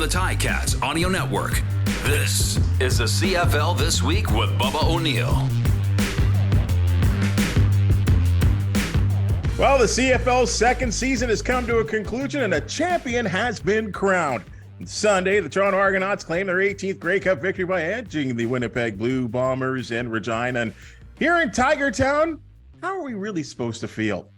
the Ticats Audio Network. This is the CFL This Week with Bubba O'Neil. Well, the CFL's second season has come to a conclusion and a champion has been crowned. Sunday, the Toronto Argonauts claimed their 18th Grey Cup victory by edging the Winnipeg Blue Bombers in Regina. And here in Tiger Town, how are we really supposed to feel?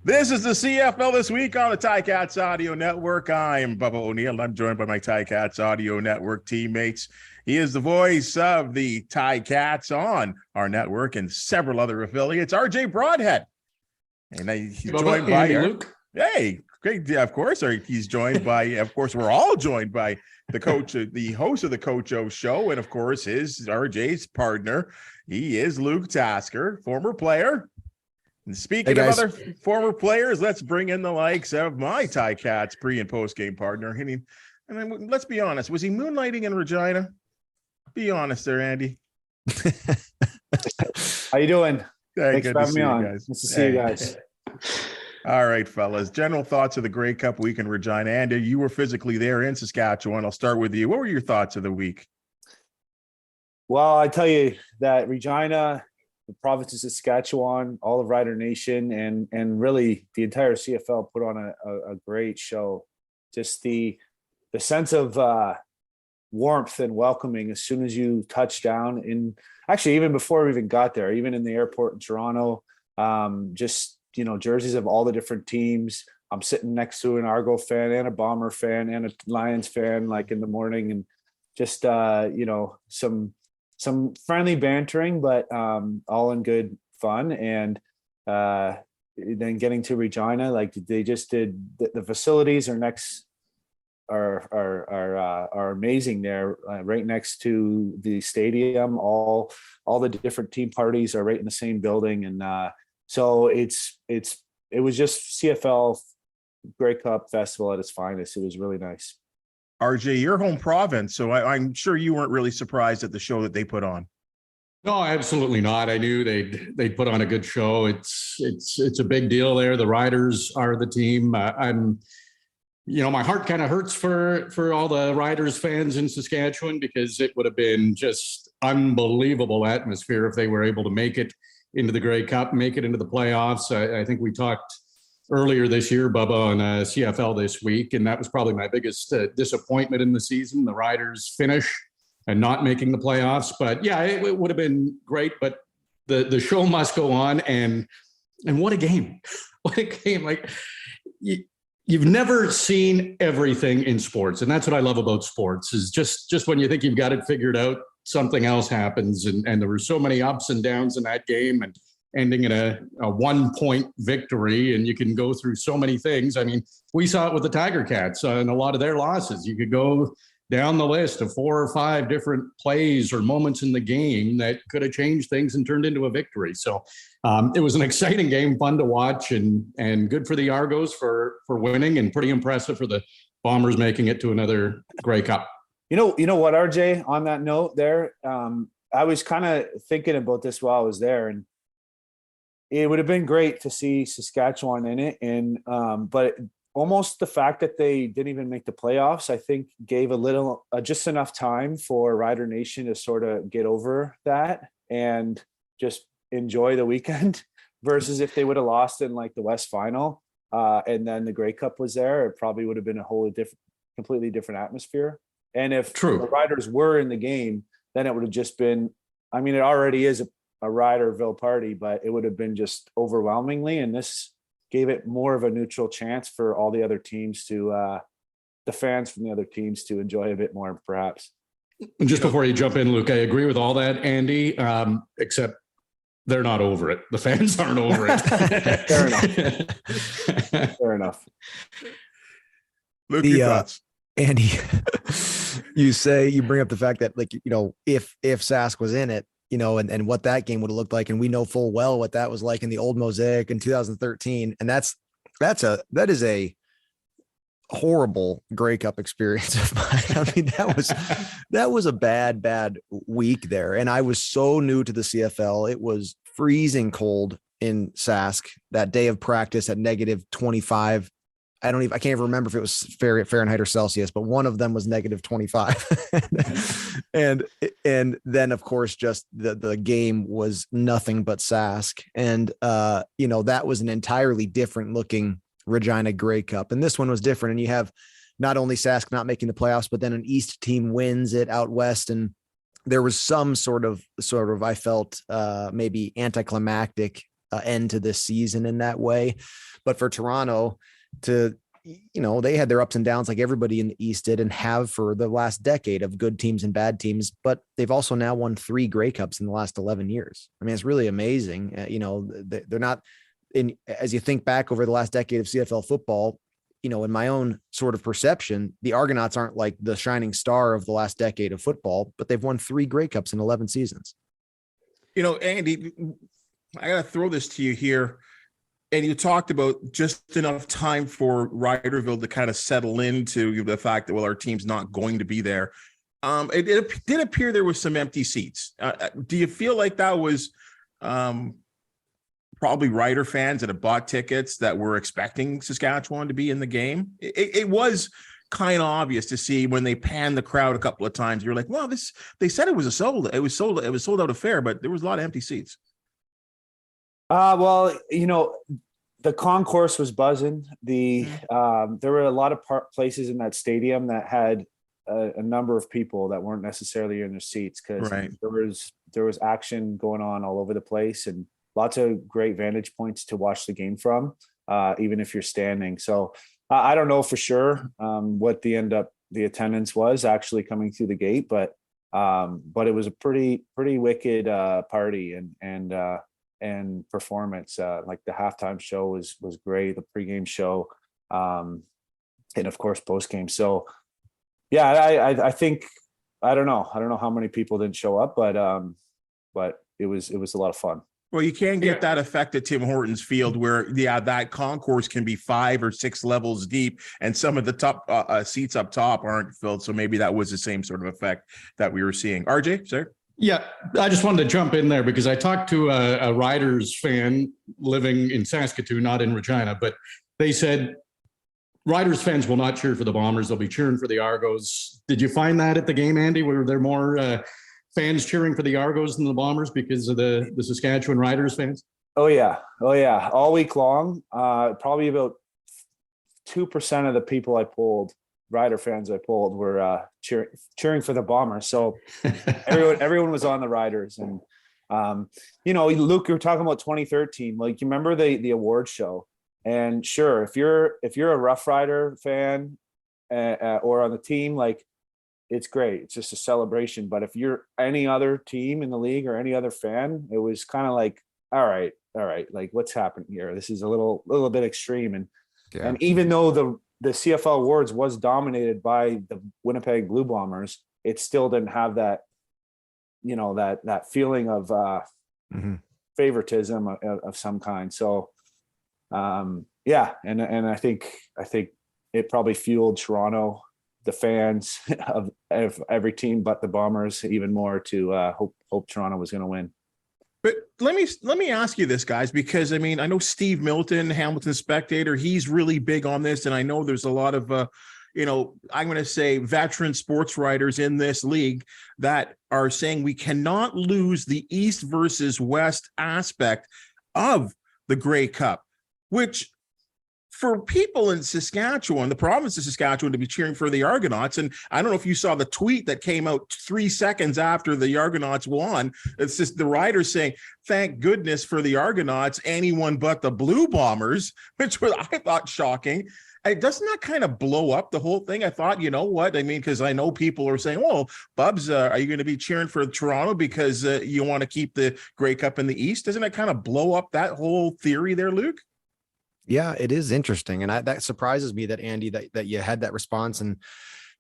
This is the CFL This Week on the Ticats Audio Network. I am Bubba O'Neil, and I'm joined by my Ticats Audio Network teammates. He is the voice of the Ticats on our network and several other affiliates, RJ Broadhead. And he's joined by Luke. Hey, great. Yeah, of course. He's joined by, of course, we're all joined by the coach, the host of the Coach O Show, and of course, RJ's partner. He is Luke Tasker, former player. And speaking of other former players, let's bring in the likes of my Ticats pre and post game partner. I mean, let's be honest. Was he moonlighting in Regina? Be honest there, Andy. How you doing? Hey, Thanks for having me on. Nice to see you guys. All right, fellas. General thoughts of the Grey Cup week in Regina. Andy, you were physically there in Saskatchewan. I'll start with you. What were your thoughts of the week? Well, I tell you that Regina, the province of Saskatchewan, all of Rider Nation, and really the entire CFL put on a great show. Just the sense of warmth and welcoming as soon as you touch down in, actually even before we even got there, even in the airport in Toronto, jerseys of all the different teams. I'm sitting next to an Argo fan and a Bomber fan and a Lions fan, like in the morning, and just some friendly bantering, but all in good fun. And then getting to Regina, like they just did. The facilities are amazing there, right next to the stadium. All the different team parties are right in the same building, and so it was just CFL Grey Cup Festival at its finest. It was really nice. RJ, your home province, so I'm sure you weren't really surprised at the show that they put on. No, absolutely not. I knew they'd put on a good show. It's a big deal there. The Riders are the team. My heart kind of hurts for all the Riders fans in Saskatchewan, because it would have been just unbelievable atmosphere if they were able to make it into the Grey Cup, make it into the playoffs. I think we talked earlier this year, Bubba, on CFL This Week, and that was probably my biggest disappointment in the season, the Riders' finish and not making the playoffs. But yeah, it would have been great, but the show must go on, and what a game. What a game. Like, you've never seen everything in sports, and that's what I love about sports, is just when you think you've got it figured out, something else happens, and there were so many ups and downs in that game, and ending in a 1-point victory, and you can go through so many things. I mean, we saw it with the Tiger-Cats and a lot of their losses. You could go down the list of 4 or 5 different plays or moments in the game that could have changed things and turned into a victory. So it was an exciting game, fun to watch, and good for the Argos for winning, and pretty impressive for the Bombers making it to another Grey Cup. You know what, RJ, on that note there, I was kind of thinking about this while I was there, and it would have been great to see Saskatchewan in it. And but almost the fact that they didn't even make the playoffs, I think, gave a little, just enough time for Rider Nation to sort of get over that and just enjoy the weekend, versus if they would have lost in like the West Final and then the Grey Cup was there, it probably would have been a completely different atmosphere. And if the Riders were in the game, then it would have just been, I mean, it already is a Riderville party, but it would have been just overwhelmingly. And this gave it more of a neutral chance for all the other teams to, the fans from the other teams to enjoy a bit more, perhaps. Just before you jump in, Luke, I agree with all that, Andy, except they're not over it. The fans aren't over it. Fair enough. Luke, your thoughts? Andy, you bring up the fact that, like, if Sask was in it, and what that game would have looked like. And we know full well what that was like in the old Mosaic in 2013. And that is a horrible Grey Cup experience of mine. I mean, that was a bad week there. And I was so new to the CFL. It was freezing cold in Sask that day of practice at -25. I can't even remember if it was Fahrenheit or Celsius, but one of them was -25. and then of course, just the game was nothing but Sask. And, that was an entirely different looking Regina Grey Cup. And this one was different. And you have not only Sask not making the playoffs, but then an East team wins it out West. And there was some sort of, I felt maybe anticlimactic end to this season in that way. But for Toronto they had their ups and downs like everybody in the East did and have for the last decade of good teams and bad teams, but they've also now won 3 Grey Cups in the last 11 years. I mean, it's really amazing. They're not as you think back over the last decade of CFL football, in my own sort of perception, the Argonauts aren't like the shining star of the last decade of football, but they've won 3 Grey Cups in 11 seasons. Andy, I got to throw this to you here. And you talked about just enough time for Riderville to kind of settle into the fact that, our team's not going to be there. It did appear there was some empty seats. Do you feel like that was probably Rider fans that had bought tickets that were expecting Saskatchewan to be in the game? It was kind of obvious to see when they panned the crowd a couple of times. You're like, well, they said it was sold out affair, but there was a lot of empty seats. The concourse was buzzing. There were a lot of places in that stadium that had a number of people that weren't necessarily in their seats because there was action going on all over the place and lots of great vantage points to watch the game from, even if you're standing. So I don't know for sure what the attendance was actually coming through the gate, but it was a pretty wicked party and performance. Like the halftime show was great, the pregame show, and of course postgame. So yeah, I think I don't know how many people didn't show up, but it was a lot of fun. Well, you can get that effect at Tim Hortons Field where, that concourse can be 5 or 6 levels deep and some of the top seats up top aren't filled. So maybe that was the same sort of effect that we were seeing. RJ, sir? Yeah, I just wanted to jump in there because I talked to a Riders fan living in Saskatoon, not in Regina, but they said Riders fans will not cheer for the Bombers. They'll be cheering for the Argos. Did you find that at the game, Andy? Were there more fans cheering for the Argos than the Bombers because of the Saskatchewan Riders fans? Oh, yeah. All week long, probably about 2% of the people Rider fans I pulled were cheering for the Bombers. So everyone was on the Riders. And Luke, you were talking about 2013. Like, you remember the award show? And sure, if you're a Rough Rider fan or on the team, like, it's great. It's just a celebration. But if you're any other team in the league or any other fan, it was kind of like, all right, like, what's happening here? This is a little bit extreme. And even though the CFL awards was dominated by the Winnipeg Blue Bombers, it still didn't have that, that feeling of favoritism of some kind. So, and I think it probably fueled Toronto, the fans of every team but the Bombers, even more to hope Toronto was going to win. But let me ask you this, guys, because I know Steve Milton, Hamilton Spectator, he's really big on this, and I know there's a lot of I'm going to say veteran sports writers in this league that are saying we cannot lose the East versus West aspect of the Grey Cup, which for people in Saskatchewan, the province of Saskatchewan, to be cheering for the Argonauts. And I don't know if you saw the tweet that came out 3 seconds after the Argonauts won. It's just the Riders saying, thank goodness for the Argonauts, anyone but the Blue Bombers, which was, I thought, shocking. Doesn't that kind of blow up the whole thing? I thought, because I know people are saying, well, Bubs, are you going to be cheering for Toronto because you want to keep the Grey Cup in the East? Doesn't it kind of blow up that whole theory there, Luke? Yeah, it is interesting. And that surprises me that, Andy, that you had that response. And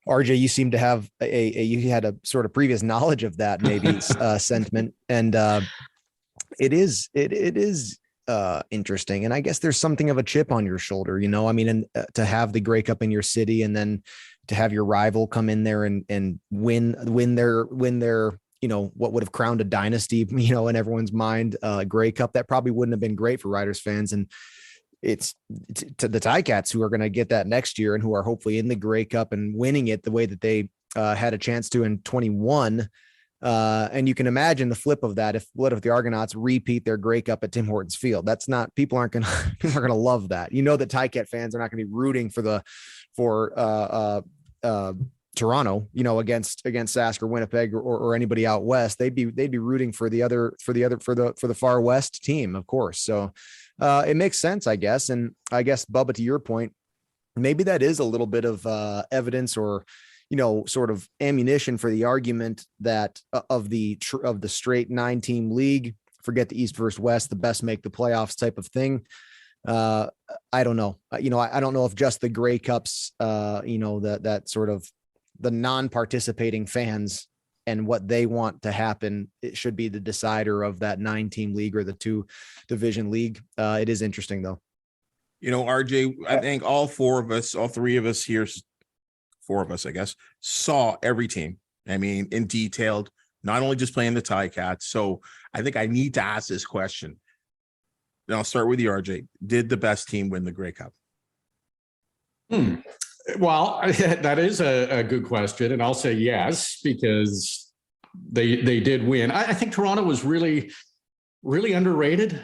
RJ, you seem to have you had a sort of previous knowledge of that maybe sentiment. And it is interesting. And I guess there's something of a chip on your shoulder, and to have the Grey Cup in your city and then to have your rival come in there and win their what would have crowned a dynasty, in everyone's mind, Grey Cup, that probably wouldn't have been great for Riders fans. And it's to the Ticats who are going to get that next year and who are hopefully in the Grey Cup and winning it the way that they had a chance to in 21. And you can imagine the flip of that. If the Argonauts repeat their Grey Cup at Tim Hortons Field, that's not, people aren't going to love that. You know, that Ticat fans are not going to be rooting for Toronto, you know, against Sask or Winnipeg or anybody out west. They'd be rooting for the far west team, of course. So it makes sense, I guess. And I guess, Bubba, to your point, maybe that is a little bit of evidence or, you know, sort of ammunition for the argument that of the straight 9-team league, forget the East versus West, the best make the playoffs type of thing. I don't know. You know, I don't know if just the Grey Cups, you know, that sort of the non-participating fans and what they want to happen, it should be the decider of that 9-team league or the 2-division league. It is interesting though. You know, RJ, I think all three of us here, 4 of us, I guess, saw every team. I mean, in detailed, not only just playing the Ticats. So I think I need to ask this question. And I'll start with you, RJ. Did the best team win the Grey Cup? Well, that is a good question. And I'll say yes, because they did win. I think Toronto was really, really underrated.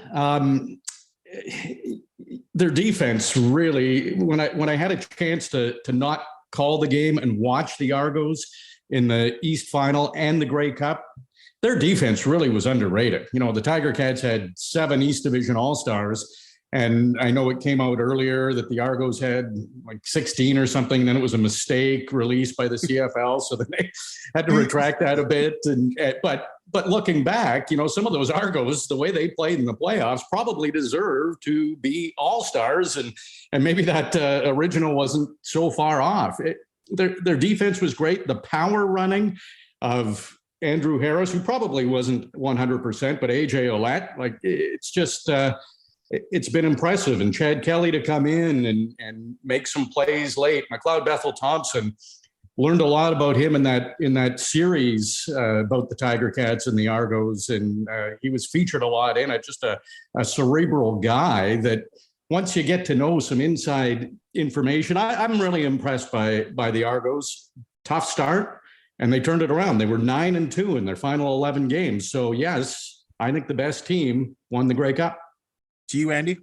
Their defense really, when I had a chance to not call the game and watch the Argos in the East Final and the Grey Cup, their defense really was underrated. You know, the Tiger-Cats had 7 East Division All-Stars, and I know it came out earlier that the Argos had like 16 or something. Then it was a mistake released by the CFL, so then they had to retract that a bit. But looking back, you know, some of those Argos, the way they played in the playoffs, probably deserve to be All-Stars, and maybe that original wasn't so far off. Their defense was great. The power running of Andrew Harris, who probably wasn't 100%, but AJ Ouellette, like, it's just it's been impressive. And Chad Kelly to come in and make some plays late. McLeod Bethel Thompson, learned a lot about him in that series about the Tiger-Cats and the Argos, and he was featured a lot in it. Just a cerebral guy that once you get to know some inside information, I'm really impressed by the Argos. Tough start, and they turned it around. They were 9-2 in their final 11 games. So yes, I think the best team won the Grey Cup. To you, Andy?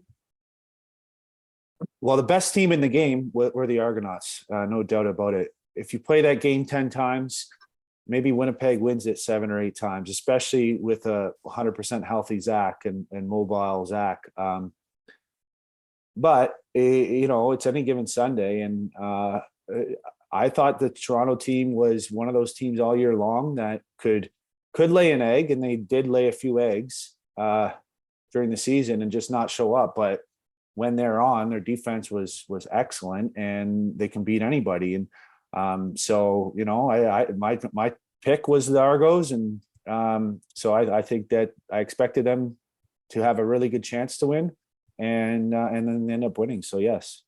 Well, the best team in the game were the Argonauts, no doubt about it. If you play that game 10 times, maybe Winnipeg wins it 7 or 8 times, especially with a 100% healthy Zach and mobile Zach. But you know, it's any given Sunday, and I thought the Toronto team was one of those teams all year long that could lay an egg, and they did lay a few eggs during the season and just not show up. But when they're on, their defense was excellent, and they can beat anybody. And so, you know, my pick was the Argos, and so I think that I expected them to have a really good chance to win, and then end up winning. So yes.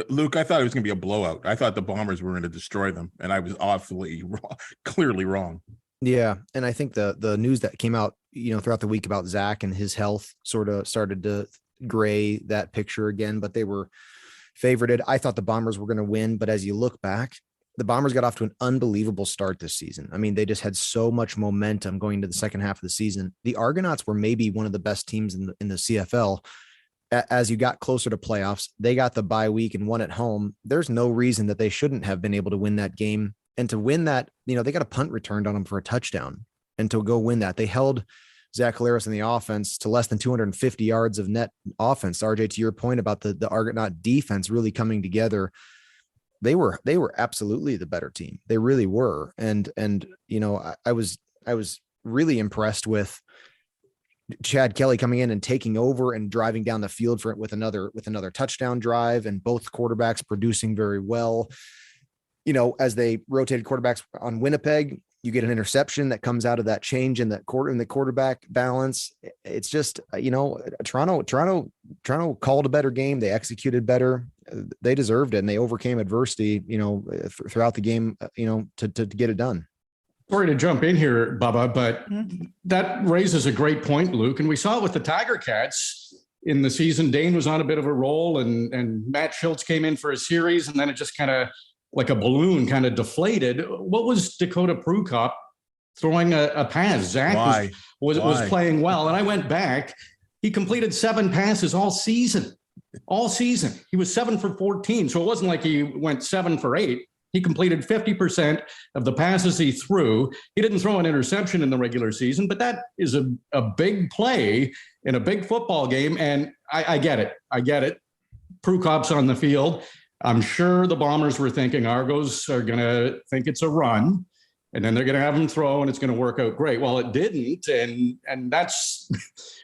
Luke, I thought it was going to be a blowout. I thought the Bombers were going to destroy them, and I was awfully wrong, clearly wrong. Yeah, and I think the news that came out, you know, throughout the week about Zach and his health sort of started to gray that picture again, but they were favorited. I thought the Bombers were going to win, but as you look back, the Bombers got off to an unbelievable start this season. I mean, they just had so much momentum going into the second half of the season. The Argonauts were maybe one of the best teams in the CFL. As you got closer to playoffs, they got the bye week and won at home. There's no reason that they shouldn't have been able to win that game. And to win that, you know, they got a punt returned on them for a touchdown, and to go win that, they held Zach Collaros in the offense to less than 250 yards of net offense. RJ, to your point about the Argonaut defense really coming together, they were absolutely the better team. They really were. And, you know, I was really impressed with Chad Kelly coming in and taking over and driving down the field with another touchdown drive, and both quarterbacks producing very well. You know, as they rotated quarterbacks on Winnipeg, you get an interception that comes out of that change in the quarterback balance. It's just, you know, Toronto called a better game. They executed better. They deserved it, and they overcame adversity, you know, throughout the game, you know, to get it done. Sorry to jump in here, Bubba, but that raises a great point, Luke. And we saw it with the Tiger-Cats. in the season. Dane was on a bit of a roll, and Matt Schultz came in for a series, and then it just kind of like a balloon kind of deflated. What was Dakota Prukop throwing a pass? Zach was playing well. And I went back. He completed 7 passes all season. All season. He was 7 for 14. So it wasn't like he went 7 for 8. He completed 50% of the passes he threw. He didn't throw an interception in the regular season, but that is a big play in a big football game. And I get it. Prukop's on the field. I'm sure the Bombers were thinking Argos are going to think it's a run, and then they're going to have him throw, and it's going to work out great. Well, it didn't, and that's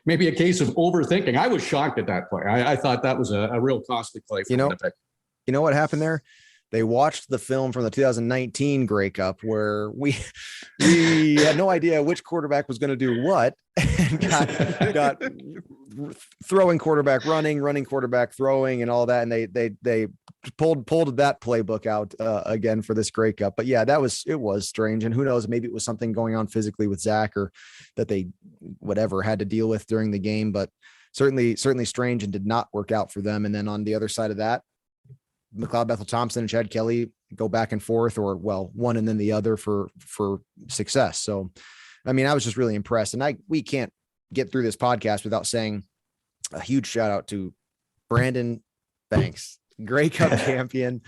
maybe a case of overthinking. I was shocked at that play. I thought that was a real costly play for Winnipeg. You know what happened there? They watched the film from the 2019 Grey Cup where we had no idea which quarterback was going to do what, and got throwing quarterback running quarterback throwing and all that, and they pulled that playbook out again for this Grey Cup. But yeah, it was strange, and who knows, maybe it was something going on physically with Zach, or that they had to deal with during the game. But certainly strange, and did not work out for them. And then on the other side of that, McLeod Bethel Thompson and Chad Kelly go back and forth, or one and then the other for success. So, I mean, I was just really impressed, and we can't get through this podcast without saying a huge shout out to Brandon Banks, Grey Cup champion.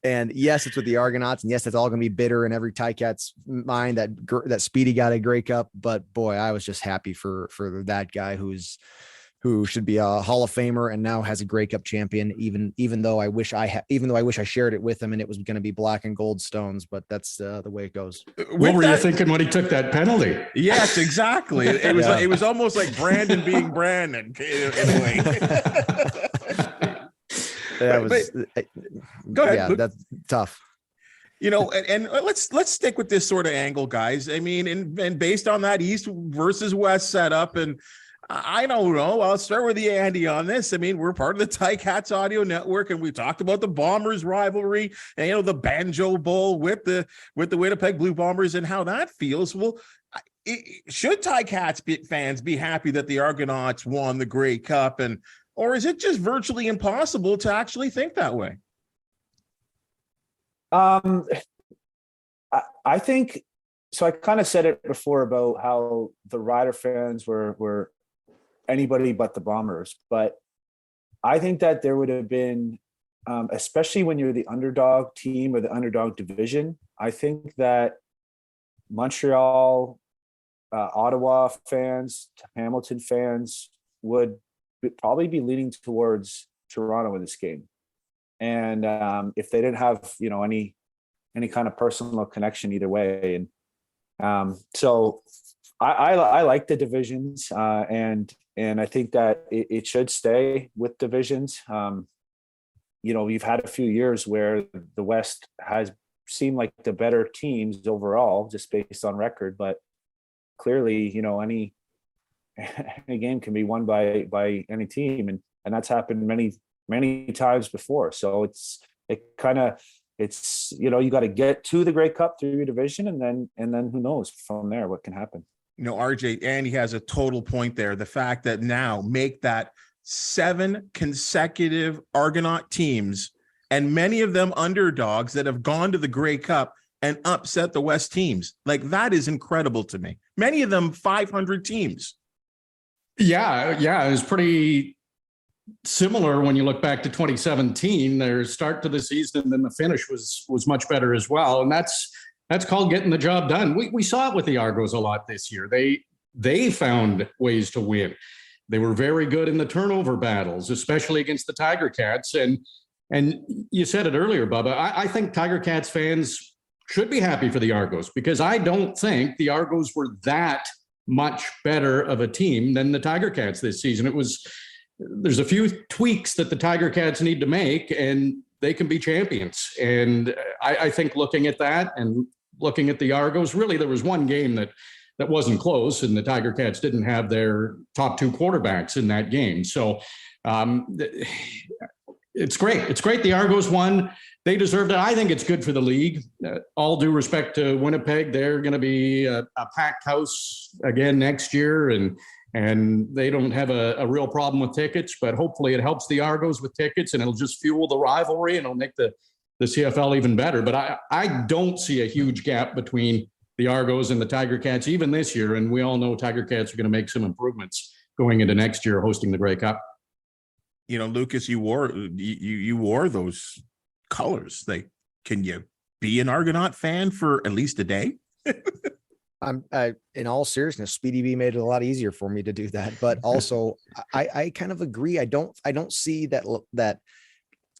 And yes, it's with the Argonauts, and yes, it's all going to be bitter in every Ticats mind that Speedy got a Grey Cup. But boy, I was just happy for that guy who should be a Hall of Famer and now has a Grey Cup champion, even though I wish I shared it with him and it was going to be black and gold stones, but that's the way it goes. What were you thinking when he took that penalty? Yes, exactly. It was almost like Brandon being Brandon in a way. Go ahead. Yeah, that's tough. And let's stick with this sort of angle, guys. I mean, and based on that East versus West setup, and I don't know. I'll start with you, Andy, on this. I mean, we're part of the Ticats Audio Network, and we talked about the Bombers rivalry and, the Banjo Bowl with the Winnipeg Blue Bombers and how that feels. Well, should Ticats fans be happy that the Argonauts won the Grey Cup, or is it just virtually impossible to actually think that way? I think so. I kind of said it before about how the Rider fans were anybody but the Bombers, but I think that there would have been, especially when you're the underdog team or the underdog division, I think that Montreal, Ottawa fans, Hamilton fans would probably be leaning towards Toronto in this game. And if they didn't have, any kind of personal connection either way. And so I like the divisions, and I think that it should stay with divisions. We've had a few years where the West has seemed like the better teams overall, just based on record. But clearly, any game can be won by any team, and that's happened many times before. So you got to get to the Grey Cup through your division, and then who knows from there what can happen. RJ, Andy has a total point there. The fact that now make that 7 consecutive Argonaut teams, and many of them underdogs that have gone to the Grey Cup and upset the West teams. Like, that is incredible to me. Many of them 500 teams. Yeah. It was pretty similar when you look back to 2017. Their start to the season and then the finish was much better as well. And that's called getting the job done. We saw it with the Argos a lot this year. They found ways to win. They were very good in the turnover battles, especially against the Tiger-Cats. And you said it earlier, Bubba. I think Tiger-Cats fans should be happy for the Argos, because I don't think the Argos were that much better of a team than the Tiger-Cats this season. There's a few tweaks that the Tiger-Cats need to make, and they can be champions. And I think looking at that and looking at the Argos, really there was one game that wasn't close, and the Tiger-Cats didn't have their top 2 quarterbacks in that game. So it's great. It's great the Argos won. They deserved it. I think it's good for the league. All due respect to Winnipeg, they're going to be a packed house again next year, and and they don't have a real problem with tickets, but hopefully it helps the Argos with tickets, and it'll just fuel the rivalry, and it'll make the CFL even better. But I don't see a huge gap between the Argos and the Tiger-Cats even this year, and we all know Tiger-Cats are going to make some improvements going into next year hosting the Grey Cup. You know, Lucas, you wore those colors. Can you be an Argonaut fan for at least a day? In all seriousness, Speedy B made it a lot easier for me to do that. But also, I kind of agree. I don't see that,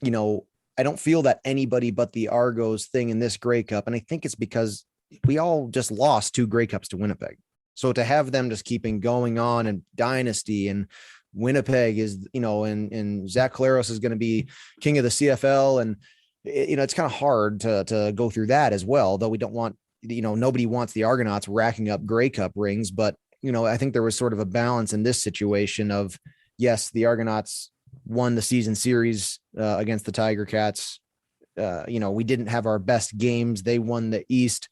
you know, I don't feel that anybody but the Argos thing in this Grey Cup. And I think it's because we all just lost 2 Grey Cups to Winnipeg. So to have them just keeping going on, and Dynasty, and Winnipeg is, you know, and Zach Collaros is going to be king of the CFL. And, you know, it's kind of hard to go through that as well, though we don't want, you know, nobody wants the Argonauts racking up Grey Cup rings. But, you know, I think there was sort of a balance in this situation of, yes, the Argonauts won the season series against the Tiger-Cats. You know, we didn't have our best games. They won the East,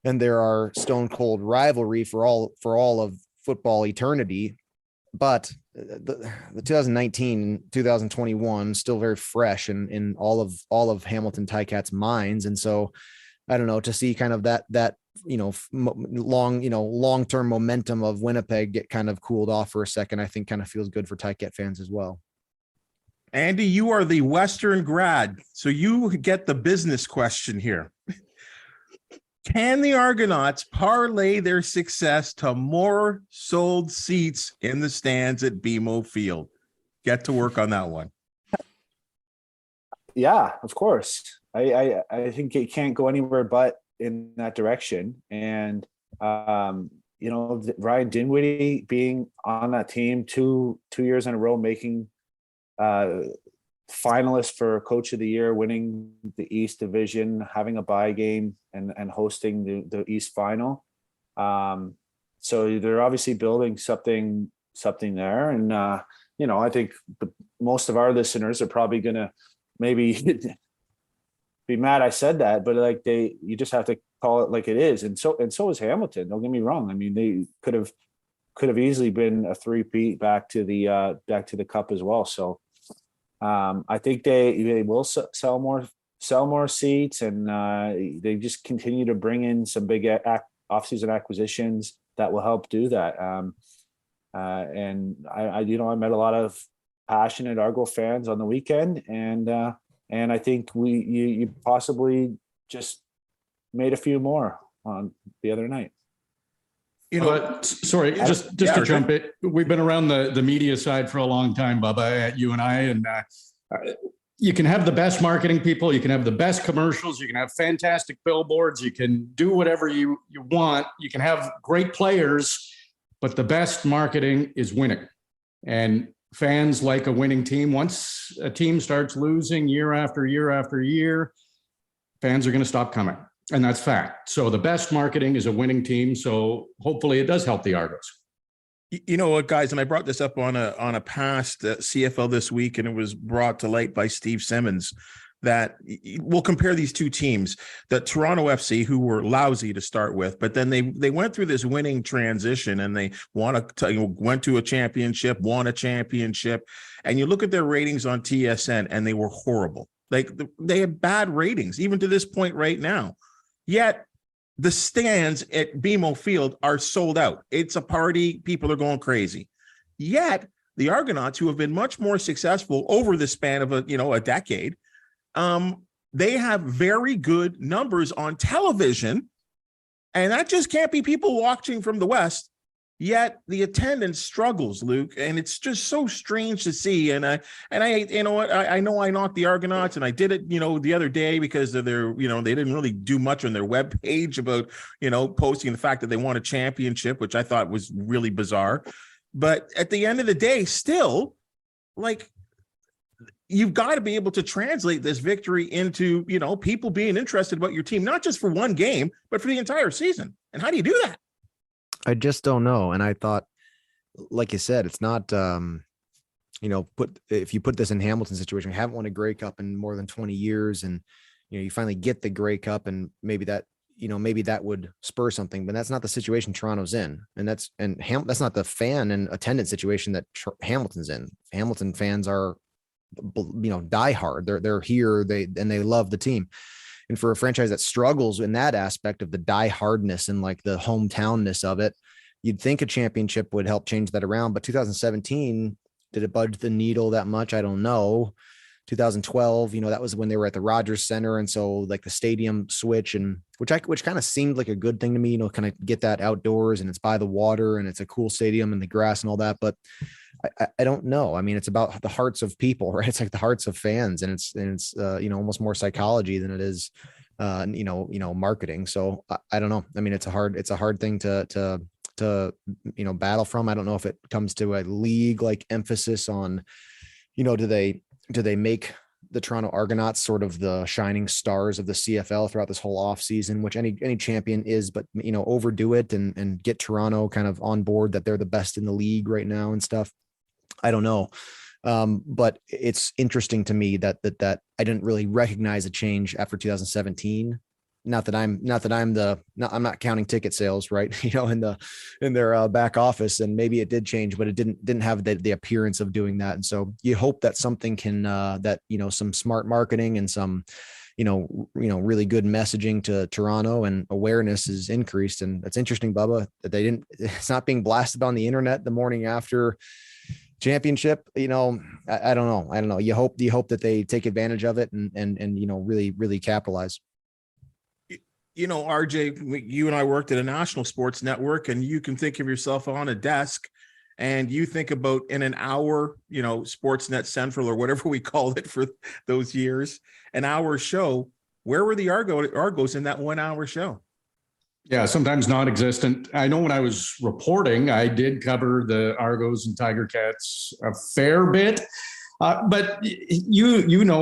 and there are stone cold rivalry for all of football eternity. But the 2019, 2021 still very fresh in all of Hamilton Ticats minds. And so I don't know, to see kind of that, you know, long-term momentum of Winnipeg get kind of cooled off for a second, I think kind of feels good for Ticat fans as well. Andy, you are the Western grad, so you get the business question here. Can the Argonauts parlay their success to more sold seats in the stands at BMO Field? Get to work on that one. Yeah, of course. I think it can't go anywhere but in that direction. And, you know, Ryan Dinwiddie being on that team two years in a row, making finalist for Coach of the Year, winning the East Division, having a bye game, and hosting the East Final. So they're obviously building something there. And, you know, I think most of our listeners are probably going to maybe be mad I said that, but like you just have to call it like it is. And so is Hamilton. Don't get me wrong. I mean, they could have easily been a three-peat back to the cup as well. So I think they will sell more seats, and they just continue to bring in some big off-season acquisitions that will help do that. And I I met a lot of passionate Argo fans on the weekend, and I think you possibly just made a few more on the other night. You know, sorry, just to jump in. We've been around the media side for a long time, Bubba, you and I, and you can have the best marketing people, you can have the best commercials, you can have fantastic billboards, you can do whatever you want, you can have great players, but the best marketing is winning. And fans like a winning team. Once a team starts losing year after year after year, fans are going to stop coming. And that's fact. So the best marketing is a winning team. So hopefully it does help the Argos. You know what, guys, and I brought this up on a past CFL This Week, and it was brought to light by Steve Simmons, that we'll compare these two teams, the Toronto FC, who were lousy to start with, but then they went through this winning transition, and they went to a championship, won a championship, and you look at their ratings on TSN, and they were horrible. Like, they had bad ratings, even to this point right now. Yet the stands at BMO Field are sold out. It's a party. People are going crazy. Yet the Argonauts, who have been much more successful over the span of a decade, they have very good numbers on television, and that just can't be people watching from the West. Yet the attendance struggles, Luke, and it's just so strange to see. And I you know what, I know I knocked the Argonauts, and I did it, the other day because of their, they didn't really do much on their webpage about, posting the fact that they won a championship, which I thought was really bizarre. But at the end of the day, still, like, you've got to be able to translate this victory into, people being interested about your team, not just for one game, but for the entire season. And how do you do that? I just don't know. And I thought, like you said, it's not, if you put this in Hamilton situation, we haven't won a Grey Cup in more than 20 years. And, you finally get the Grey Cup, and maybe that, maybe that would spur something, but that's not the situation Toronto's in. And that's not the fan and attendance situation that Hamilton's in. Hamilton fans are, die hard. They're here. They love the team. And for a franchise that struggles in that aspect of the die hardness and like the hometownness of it, you'd think a championship would help change that around. But 2017, did it budge the needle that much? I don't know. 2012, that was when they were at the Rogers Center. And so like the stadium switch, and which kind of seemed like a good thing to me, kind of get that outdoors and it's by the water and it's a cool stadium and the grass and all that. But I don't know. I mean, it's about the hearts of people, right? It's like the hearts of fans, and it's almost more psychology than it is, marketing. So I don't know. I mean, it's a hard thing to battle from. I don't know if it comes to a league like emphasis on, do they make the Toronto Argonauts sort of the shining stars of the CFL throughout this whole off season, which any champion is, but overdo it and get Toronto kind of on board that they're the best in the league right now and stuff. I don't know. But it's interesting to me that I didn't really recognize a change after 2017. I'm not counting ticket sales, right? In their back office, and maybe it did change, but it didn't have the appearance of doing that. And so you hope that something can, some smart marketing and some, really good messaging to Toronto and awareness is increased. And it's interesting, Bubba, that it's not being blasted on the internet the morning after championship. I don't know. You hope that they take advantage of it and really, really capitalize. RJ, you and I worked at a national sports network, and you can think of yourself on a desk and you think about in an hour, Sportsnet Central or whatever we called it for those years, an hour show. Where were the Argos in that 1 hour show? Yeah, sometimes non-existent. I know when I was reporting, I did cover the Argos and Tiger-Cats a fair bit. But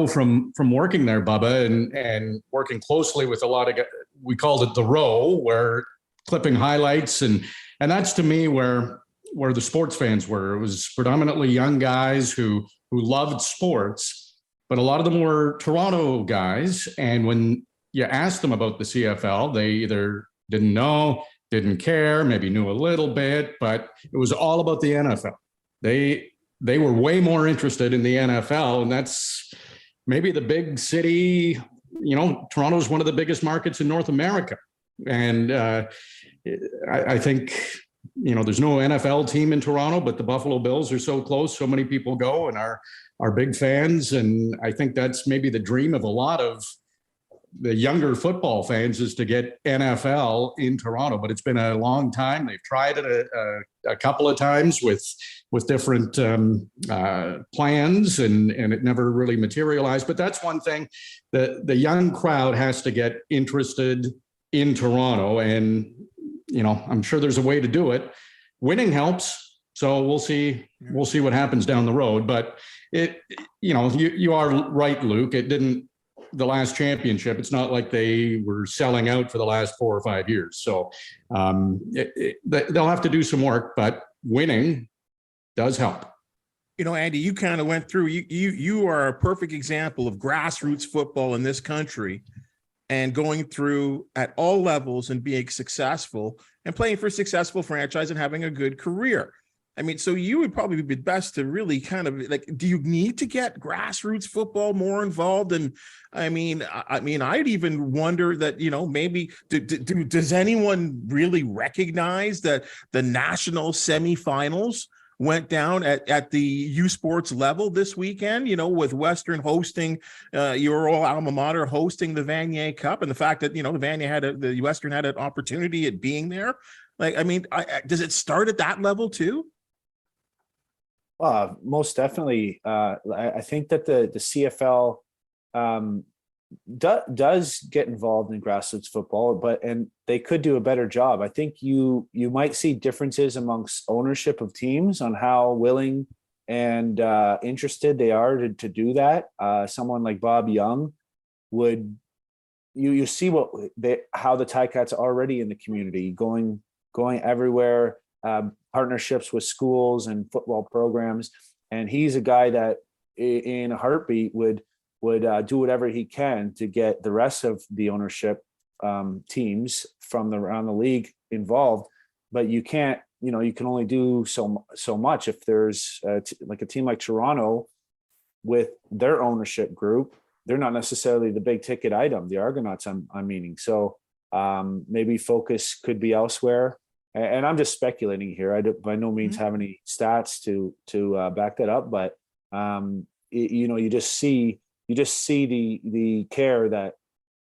from working there, Bubba, and working closely with a lot of, we called it the row, where clipping highlights, and that's to me where the sports fans were. It was predominantly young guys who loved sports, but a lot of them were Toronto guys. And when you asked them about the CFL, they either didn't know, didn't care, maybe knew a little bit, but it was all about the NFL. They were way more interested in the NFL, and that's maybe the big city. Toronto is one of the biggest markets in North America. And I think, there's no NFL team in Toronto, but the Buffalo Bills are so close. So many people go and are big fans. And I think that's maybe the dream of a lot of the younger football fans, is to get NFL in Toronto, but it's been a long time. They've tried it a couple of times with different plans, and it never really materialized. But that's one thing that the young crowd has to get interested in Toronto. And, I'm sure there's a way to do it. Winning helps. So we'll see what happens down the road. But you are right, Luke. It didn't, the last championship, it's not like they were selling out for the last 4 or 5 years. So they'll have to do some work, but winning does help. Andy, you kind of went through, you are a perfect example of grassroots football in this country, and going through at all levels and being successful and playing for a successful franchise and having a good career. I mean, so you would probably be best to really kind of do you need to get grassroots football more involved? And I'd even wonder that, maybe does anyone really recognize that the national semifinals went down at the U Sports level this weekend, with Western hosting, your old alma mater hosting the Vanier Cup, and the fact that, the Vanier the Western had an opportunity at being there. Does it start at that level too? Most definitely. I think that the CFL does get involved in grassroots football, and they could do a better job. I think you might see differences amongst ownership of teams on how willing and interested they are to do that. Someone like Bob Young would, you see how the Ticats are already in the community, going everywhere. Partnerships with schools and football programs, and he's a guy that in a heartbeat would do whatever he can to get the rest of the ownership teams from around the league involved, but you can't, you can only do so much. If there's like a team like Toronto with their ownership group, they're not necessarily the big ticket item, the Argonauts I'm meaning. So maybe focus could be elsewhere. And I'm just speculating here. I by no means have any stats to back that up, but you just see the care that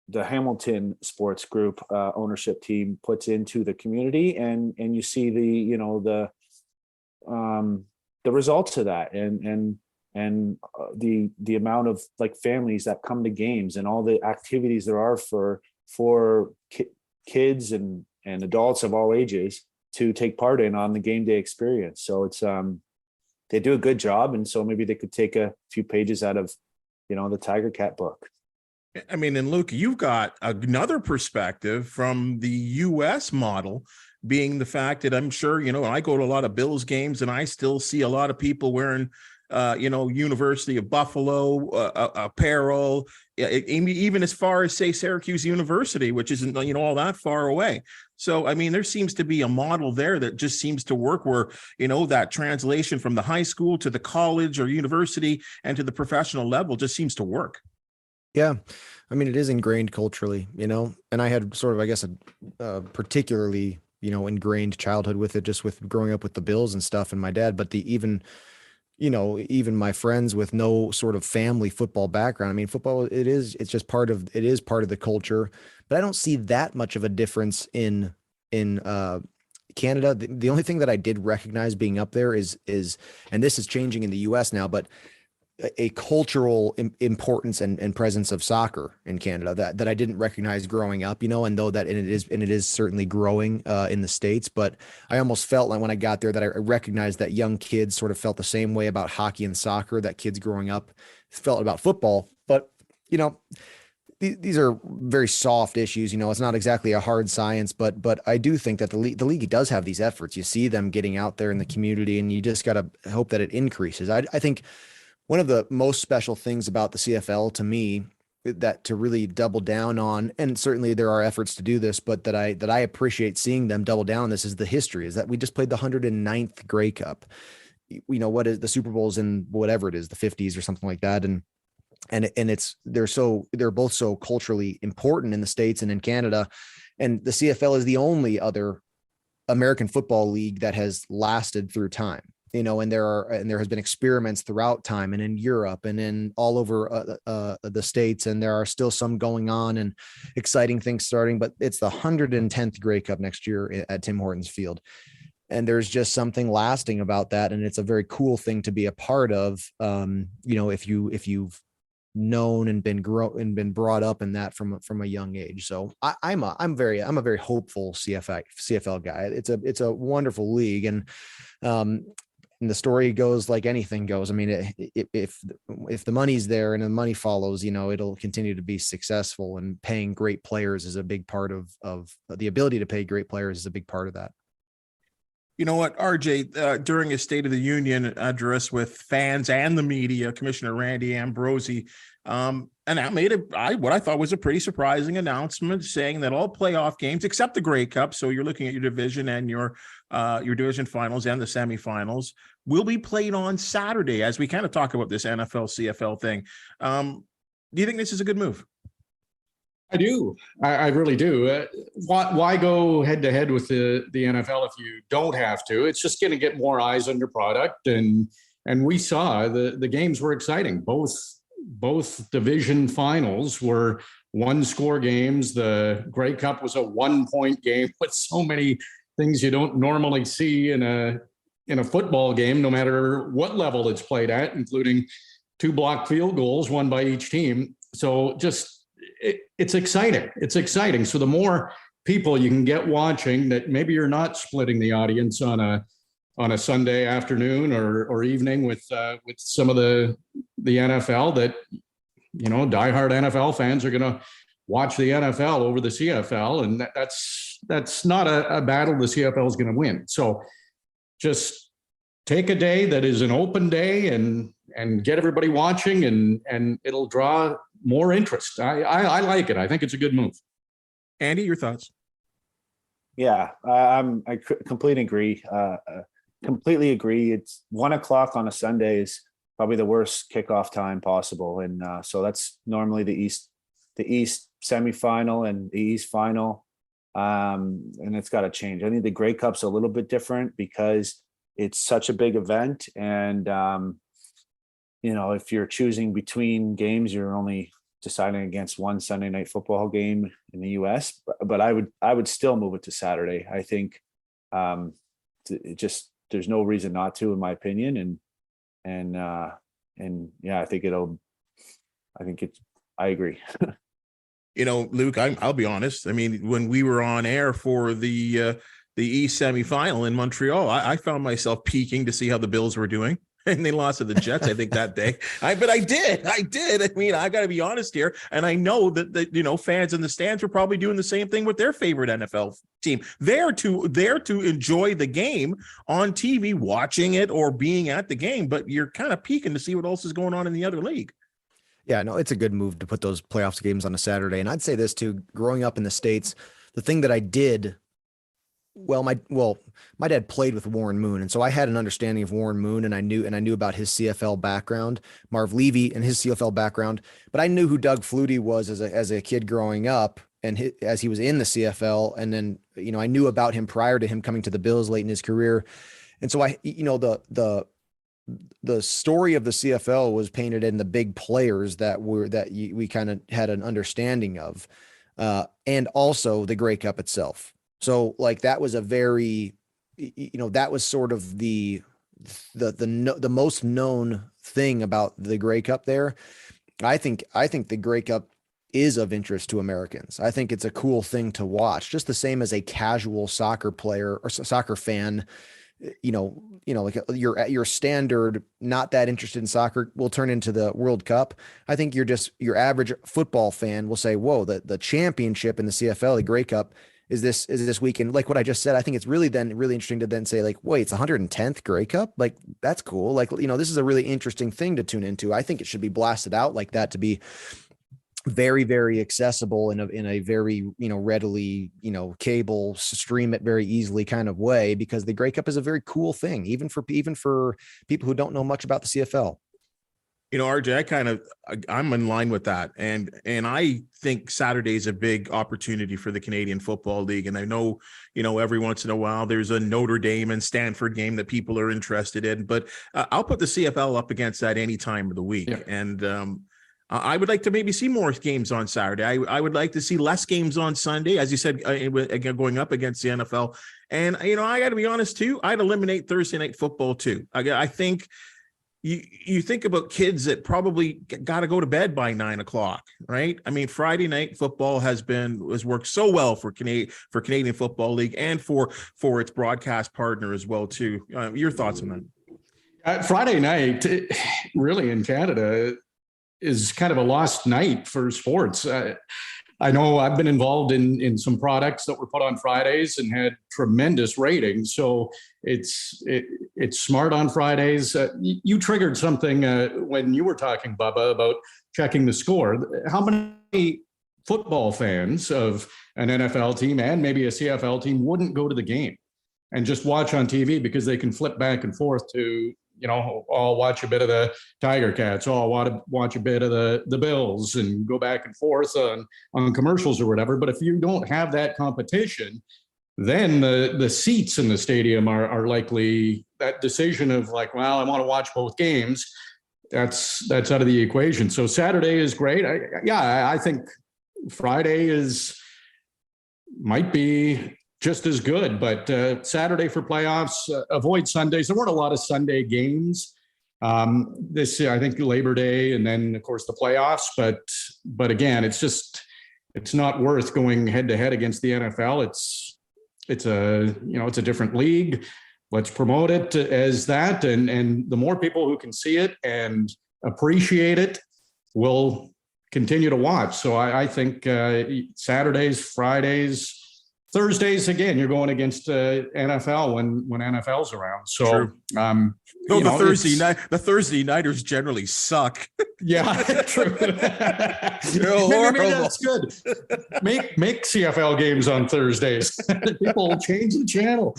the Hamilton Sports Group ownership team puts into the community, and you see the results of that, and the amount of like families that come to games and all the activities there are for kids and adults of all ages to take part in on the game day experience. So it's they do a good job, and so maybe they could take a few pages out of the Tiger-Cat book. I mean, and Luke, you've got another perspective from the U.S. model, being the fact that I'm sure, I go to a lot of Bills games and I still see a lot of people wearing, University of Buffalo apparel, even as far as, say, Syracuse University, which isn't, all that far away. So, I mean, there seems to be a model there that just seems to work where, that translation from the high school to the college or university and to the professional level just seems to work. Yeah. I mean, it is ingrained culturally, and I had sort of, I guess, a particularly, ingrained childhood with it, just with growing up with the Bills and stuff and my dad, but even my friends with no sort of family football background. I mean, football, it's just part of the culture, but I don't see that much of a difference in Canada. The only thing that I did recognize being up there is, and this is changing in the US now, but a cultural importance and presence of soccer in Canada that I didn't recognize growing up, and though that, and it is certainly growing in the States, but I almost felt like when I got there that I recognized that young kids sort of felt the same way about hockey and soccer that kids growing up felt about football. But, these are very soft issues. It's not exactly a hard science, but I do think that the league does have these efforts. You see them getting out there in the community, and you just got to hope that it increases. I think one of the most special things about the CFL to me, that to really double down on, and certainly there are efforts to do this, but that I appreciate seeing them double down on this, is the history, is that we just played the 109th Grey Cup. What is the Super Bowls in whatever it is, the 50s or something like that. And they're both so culturally important in the States and in Canada. And the CFL is the only other American football league that has lasted through time. And there has been experiments throughout time, and in Europe and in all over the States, and there are still some going on and exciting things starting, but it's the 110th Grey Cup next year at Tim Hortons Field. And there's just something lasting about that. And it's a very cool thing to be a part of. If you've known and been brought up in that from a young age. So I'm a very hopeful CFL guy. It's a wonderful league. And the story goes like anything goes. I mean, if the money's there and the money follows, it'll continue to be successful, and paying great players is a big part of the ability to pay great players is a big part of that. You know what, RJ, during his State of the Union address with fans and the media, Commissioner Randy Ambrosie, and that made what I thought was a pretty surprising announcement, saying that all playoff games except the Grey Cup, so you're looking at your division and your division finals and the semifinals, will be played on Saturday, as we kind of talk about this NFL CFL thing. Do you think this is a good move? I do. I really do. Why go head to head with the NFL if you don't have to? It's just going to get more eyes on your product, and we saw the games were exciting. Both division finals were 1-score games. The Grey Cup was a 1-point game with so many things you don't normally see in a football game, no matter what level it's played at, including 2 blocked field goals, one by each team. So it's exciting. It's exciting. So the more people you can get watching, that maybe you're not splitting the audience on a Sunday afternoon or evening with some of the NFL, that, diehard NFL fans are going to watch the NFL over the CFL. And that's not a battle the CFL is going to win. So just take a day that is an open day and get everybody watching, and it'll draw more interest. I like it. I think it's a good move. Andy, your thoughts? Yeah, I completely agree. Completely agree. It's 1:00 on a Sunday is probably the worst kickoff time possible, and so that's normally the East semifinal and the East final, and it's got to change. I think the Grey Cup's a little bit different because it's such a big event, and if you're choosing between games, you're only deciding against one Sunday night football game in the US, but I would still move it to Saturday. I think there's no reason not to, in my opinion. And yeah, I agree. Luke, I'll be honest. I mean, when we were on air for the East semifinal in Montreal, I found myself peeking to see how the Bills were doing. And they lost to the Jets, I think, that day. But I did. I mean, I got to be honest here. And I know that fans in the stands were probably doing the same thing with their favorite NFL team. They're to enjoy the game on TV, watching it or being at the game. But you're kind of peeking to see what else is going on in the other league. Yeah, no, it's a good move to put those playoffs games on a Saturday. And I'd say this too, growing up in the States, the thing that I did. My dad played with Warren Moon, and so I had an understanding of Warren Moon, and I knew about his CFL background, Marv Levy and his CFL background, but I knew who Doug Flutie was as a kid growing up, and as he was in the CFL, and then I knew about him prior to him coming to the Bills late in his career, and so the story of the CFL was painted in the big players that we kind of had an understanding of, and also the Grey Cup itself. So like that was a very, that was sort of the most known thing about the Grey Cup there. I think the Grey Cup is of interest to Americans. I think it's a cool thing to watch, just the same as a casual soccer player or soccer fan, like your standard, not that interested in soccer will turn into the World Cup. I think your average football fan will say, whoa, the championship in the CFL, the Grey Cup, is this weekend. Like what I just said, I think it's really interesting to then say like, wait, it's 110th Grey Cup. Like that's cool. Like, this is a really interesting thing to tune into. I think it should be blasted out like that to be very, very accessible in a very, readily, cable stream it very easily kind of way, because the Grey Cup is a very cool thing, even for people who don't know much about the CFL. RJ, I'm in line with that. And I think Saturday is a big opportunity for the Canadian Football League. And I know, every once in a while there's a Notre Dame and Stanford game that people are interested in, but I'll put the CFL up against that any time of the week. Yeah. And I would like to maybe see more games on Saturday. I would like to see less games on Sunday, as you said, going up against the NFL. And, I got to be honest too, I'd eliminate Thursday night football too. I think, you think about kids that probably got to go to bed by 9:00, right? I mean, Friday night football has worked so well for Canadian Football League and for its broadcast partner as well too. Your thoughts on that? Friday night, really in Canada, is kind of a lost night for sports. I know I've been involved in some products that were put on Fridays and had tremendous ratings. So it's smart on Fridays. You triggered something when you were talking, Bubba, about checking the score. How many football fans of an NFL team and maybe a CFL team wouldn't go to the game and just watch on TV because they can flip back and forth to, I'll watch a bit of the Tiger-Cats. I'll watch a bit of the Bills and go back and forth on commercials or whatever. But if you don't have that competition, then the seats in the stadium are likely that decision of like, well, I want to watch both games. That's out of the equation. So Saturday is great. I think Friday might be just as good, but Saturday for playoffs, avoid Sundays. There weren't a lot of Sunday games this year. I think Labor Day and then of course the playoffs, but again, it's not worth going head to head against the NFL. It's a different league. Let's promote it as that. And the more people who can see it and appreciate it will continue to watch. So I think Saturdays, Fridays, Thursdays, again, you're going against NFL when NFL's around. So, True. no, the Thursday nighters generally suck. Yeah, true. Maybe that's good. Make CFL games on Thursdays. People will change the channel.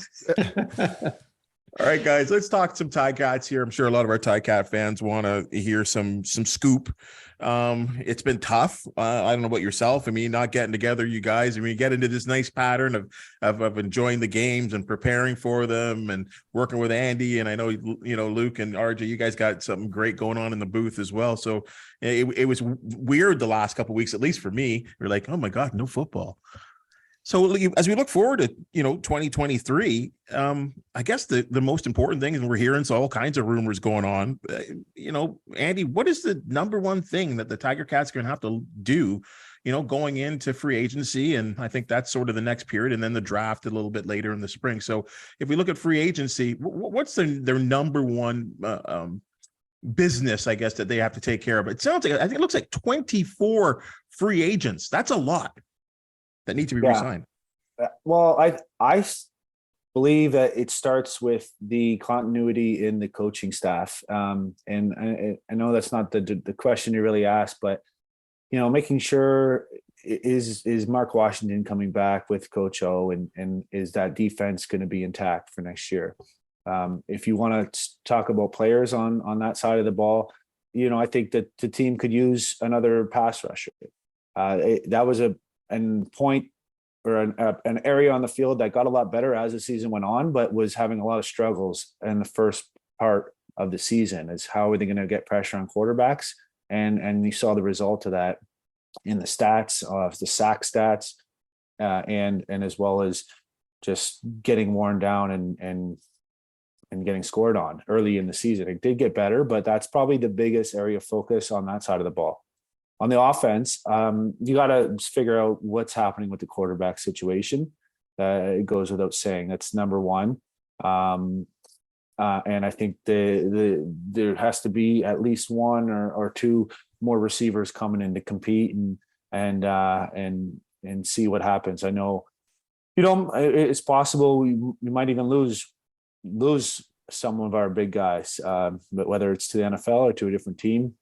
All right, guys, let's talk some Ticats here. I'm sure a lot of our Ticat fans want to hear some scoop. It's been tough. I don't know about yourself. I mean, not getting together, you guys. I mean, you get into this nice pattern of enjoying the games and preparing for them and working with Andy. And I know, Luke and RJ, you guys got something great going on in the booth as well. So it was weird the last couple of weeks, at least for me. We're like, oh my God, no football. So as we look forward to, 2023, I guess the most important thing is we're hearing all kinds of rumors going on. Andy, what is the number one thing that the Tiger-Cats are going to have to do, going into free agency? And I think that's sort of the next period, and then the draft a little bit later in the spring. So if we look at free agency, what's their number one business, I guess, that they have to take care of? It sounds like, I think it looks like 24 free agents. That's a lot that need to be re-signed. Well, I believe that it starts with the continuity in the coaching staff. And I know that's not the question you really asked, but, making sure is Mark Washington coming back with Coach O, and is that defense going to be intact for next year? If you want to talk about players on that side of the ball, I think that the team could use another pass rusher. That was an point or an area on the field that got a lot better as the season went on, but was having a lot of struggles in the first part of the season. Is how are they going to get pressure on quarterbacks? And you saw the result of that in the stats, the sack stats, and as well as just getting worn down and getting scored on early in the season. It did get better, but that's probably the biggest area of focus on that side of the ball. On the offense, you got to figure out what's happening with the quarterback situation. It goes without saying. That's number one. And I think there has to be at least one or two more receivers coming in to compete and see what happens. I know, it's possible we might even lose some of our big guys, but whether it's to the NFL or to a different team.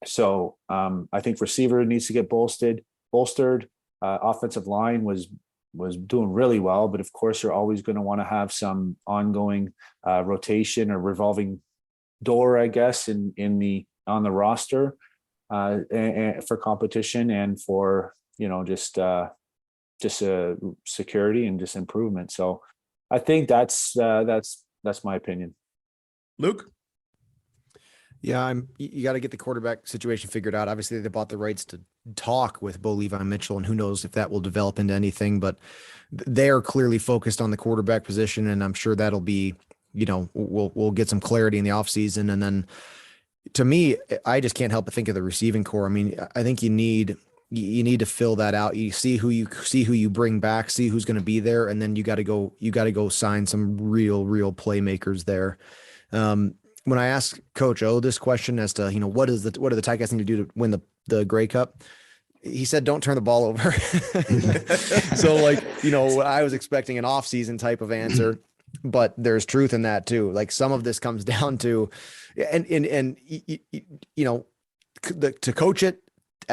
So I think receiver needs to get bolstered. Offensive line was doing really well, but of course you're always going to want to have some ongoing rotation or revolving door, I guess, on the roster for competition and for just security and just improvement. So I think that's my opinion. Luke. Yeah, you got to get the quarterback situation figured out. Obviously, they bought the rights to talk with Bo Levi Mitchell, and who knows if that will develop into anything. But they are clearly focused on the quarterback position, and I'm sure that'll be, we'll get some clarity in the offseason. And then, to me, I just can't help but think of the receiving core. I mean, I think you need to fill that out. You see who you bring back, see who's going to be there, and then you got to go sign some real playmakers there. When I asked Coach O this question as to, what do the Ticats need to do to win the Grey Cup, he said, don't turn the ball over. So I was expecting an off-season type of answer, but there's truth in that too. Like, some of this comes down to, to coach it,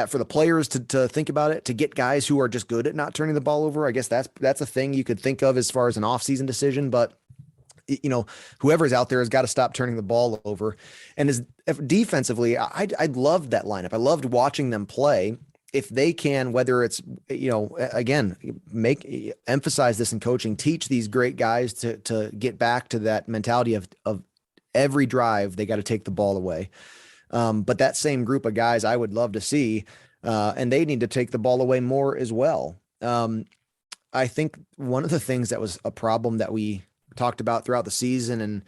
for the players to think about it, to get guys who are just good at not turning the ball over. I guess that's a thing you could think of as far as an off-season decision, but whoever's out there has got to stop turning the ball over. And defensively, I loved that lineup. I loved watching them play. If they can, whether it's, again, emphasize this in coaching, teach these great guys to get back to that mentality of every drive, they got to take the ball away. But that same group of guys I would love to see, and they need to take the ball away more as well. I think one of the things that was a problem that we talked about throughout the season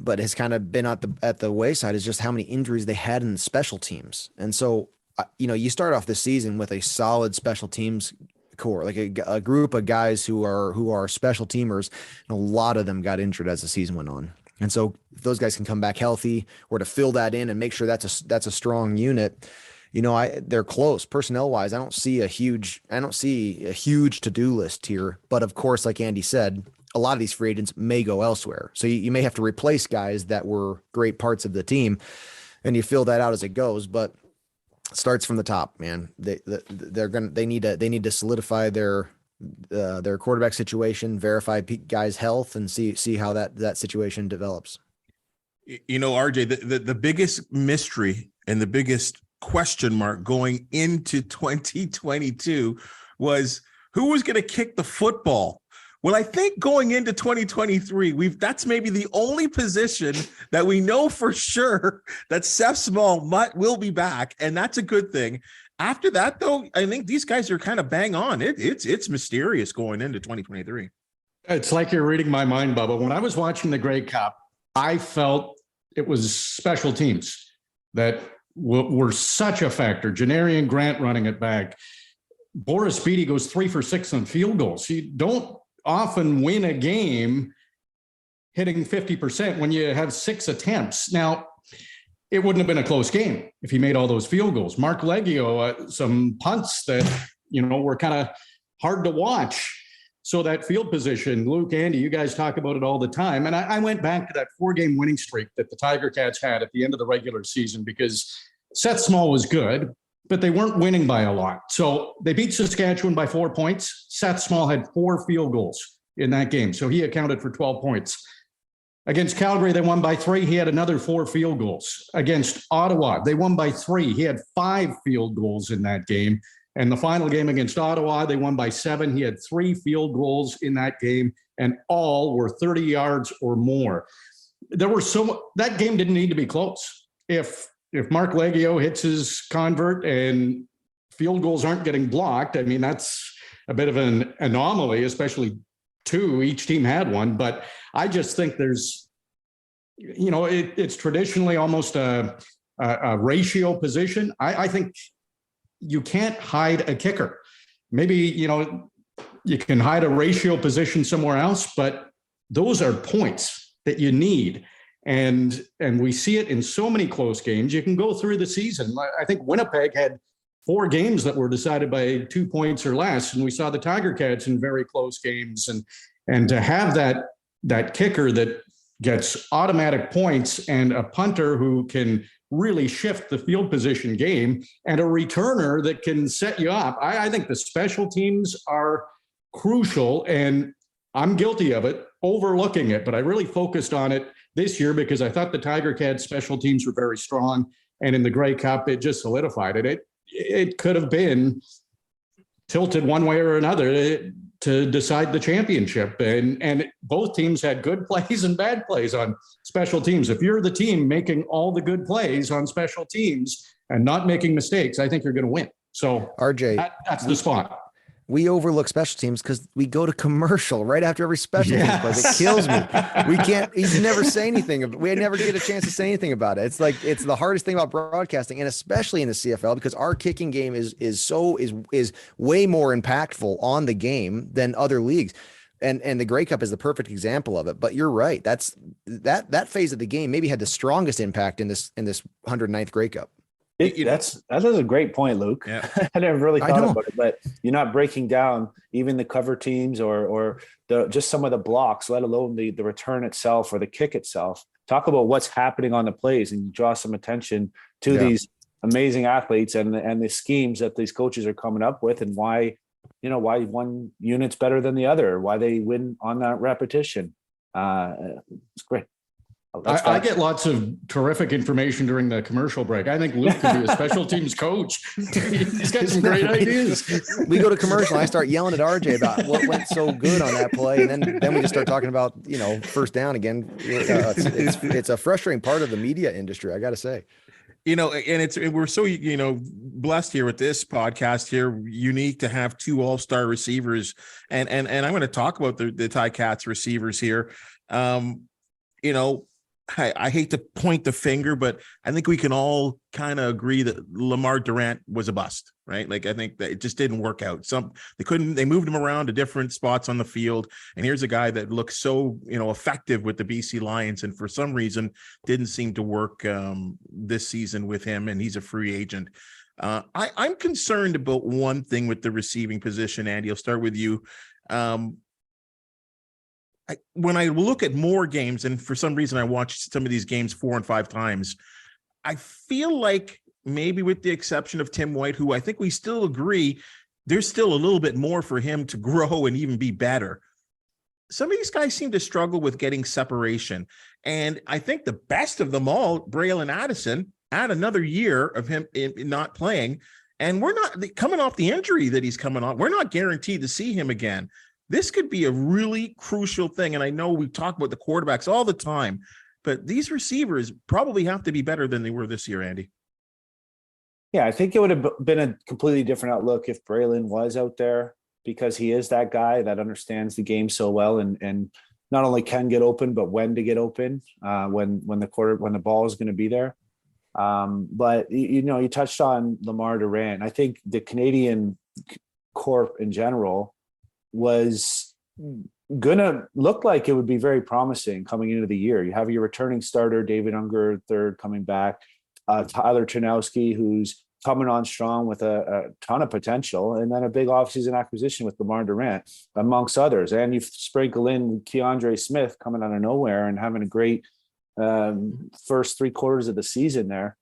but has kind of been at the wayside is just how many injuries they had in the special teams. And so, you start off this season with a solid special teams core, like a group of guys who are special teamers, and a lot of them got injured as the season went on. And so if those guys can come back healthy, or to fill that in and make sure that's a strong unit, they're close personnel wise. I don't see a huge to-do list here, but of course, like Andy said, a lot of these free agents may go elsewhere. So you may have to replace guys that were great parts of the team, and you fill that out as it goes, but it starts from the top, man. They need to solidify their quarterback situation, verify guys' health, and see how that situation develops. RJ, the biggest mystery and the biggest question mark going into 2022 was who was going to kick the football. Well, I think going into 2023, that's maybe the only position that we know for sure that Seth Small will be back, and that's a good thing. After that, though, I think these guys are kind of bang on. It's mysterious going into 2023. It's like you're reading my mind, Bubba. When I was watching the Grey Cup, I felt it was special teams that were such a factor. Janarian Grant running it back. Boris Beatty goes 3 for 6 on field goals. You don't often win a game hitting 50% when you have 6 attempts. Now, it wouldn't have been a close game if he made all those field goals. Mark Leggio, some punts that, were kind of hard to watch. So that field position, Luke, Andy, you guys talk about it all the time. And I went back to that 4-game winning streak that the Tiger-Cats had at the end of the regular season because Seth Small was good, but they weren't winning by a lot. So they beat Saskatchewan by 4 points. Seth Small had 4 field goals in that game, so he accounted for 12 points. Against Calgary, they won by 3. He had another 4 field goals. Against Ottawa, they won by 3. He had 5 field goals in that game. And the final game against Ottawa, they won by 7. He had 3 field goals in that game, and all were 30 yards or more. That game didn't need to be close. If Mark Leggio hits his convert and field goals aren't getting blocked, I mean, that's a bit of an anomaly, especially 2. Each team had one. But I just think there's, it's traditionally almost a ratio position. I think you can't hide a kicker. Maybe, you can hide a ratio position somewhere else, but those are points that you need. And we see it in so many close games. You can go through the season. I think Winnipeg had 4 games that were decided by 2 points or less. And we saw the Tiger-Cats in very close games. And to have that kicker that gets automatic points and a punter who can really shift the field position game and a returner that can set you up. I think the special teams are crucial, and I'm guilty of it, overlooking it, but I really focused on it this year because I thought the Tiger-Cats special teams were very strong, and in the Grey Cup, it just solidified it. It could have been tilted one way or another to decide the championship. And both teams had good plays and bad plays on special teams. If you're the team making all the good plays on special teams and not making mistakes, I think you're going to win. So RJ, that's the spot. We overlook special teams because we go to commercial right after every special team plays. It kills me. You never say anything. We never get a chance to say anything about it. It's like, it's the hardest thing about broadcasting, and especially in the CFL, because our kicking game is way more impactful on the game than other leagues. And the Grey Cup is the perfect example of it. But you're right. That phase of the game maybe had the strongest impact in this 109th Grey Cup. That is a great point, Luke. Yeah. I never really thought about it, but you're not breaking down even the cover teams or just some of the blocks, let alone the return itself or the kick itself. Talk about what's happening on the plays and draw some attention to these amazing athletes and the schemes that these coaches are coming up with, and why one unit's better than the other, why they win on that repetition. It's great. I get lots of terrific information during the commercial break. I think Luke could be a special teams coach. He's got some great ideas. We go to commercial, and I start yelling at RJ about what went so good on that play, and then we just start talking about first down again. It's a frustrating part of the media industry, I got to say. And we're so blessed here with this podcast here, unique to have 2 all-star receivers, and I'm going to talk about the Ticats receivers here. I hate to point the finger, but I think we can all kind of agree that Lamar Durant was a bust, right? Like, I think that it just didn't work out. They moved him around to different spots on the field. And here's a guy that looks so, effective with the BC Lions, and for some reason didn't seem to work this season with him. And he's a free agent. I'm concerned about one thing with the receiving position. Andy, I'll start with you. When I look at more games, and for some reason I watched some of these games 4 and 5 times, I feel like maybe with the exception of Tim White, who I think we still agree, there's still a little bit more for him to grow and even be better. Some of these guys seem to struggle with getting separation. And I think the best of them all, Braylon Addison, add another year of him not playing. And we're not coming off the injury that he's coming on. We're not guaranteed to see him again. This could be a really crucial thing. And I know we talk about the quarterbacks all the time, but these receivers probably have to be better than they were this year, Andy. Yeah, I think it would have been a completely different outlook if Braylon was out there, because he is that guy that understands the game so well and not only can get open, but when to get open, when the ball is going to be there. But you touched on Lamar Durant. I think the Canadian Corp in general was gonna look like it would be very promising coming into the year. You have your returning starter, David Unger III, coming back, Tyler Ternowski, who's coming on strong with a ton of potential, and then a big offseason acquisition with Lamar Durant, amongst others. And you sprinkle in Keandre Smith coming out of nowhere and having a great first 3 quarters of the season there.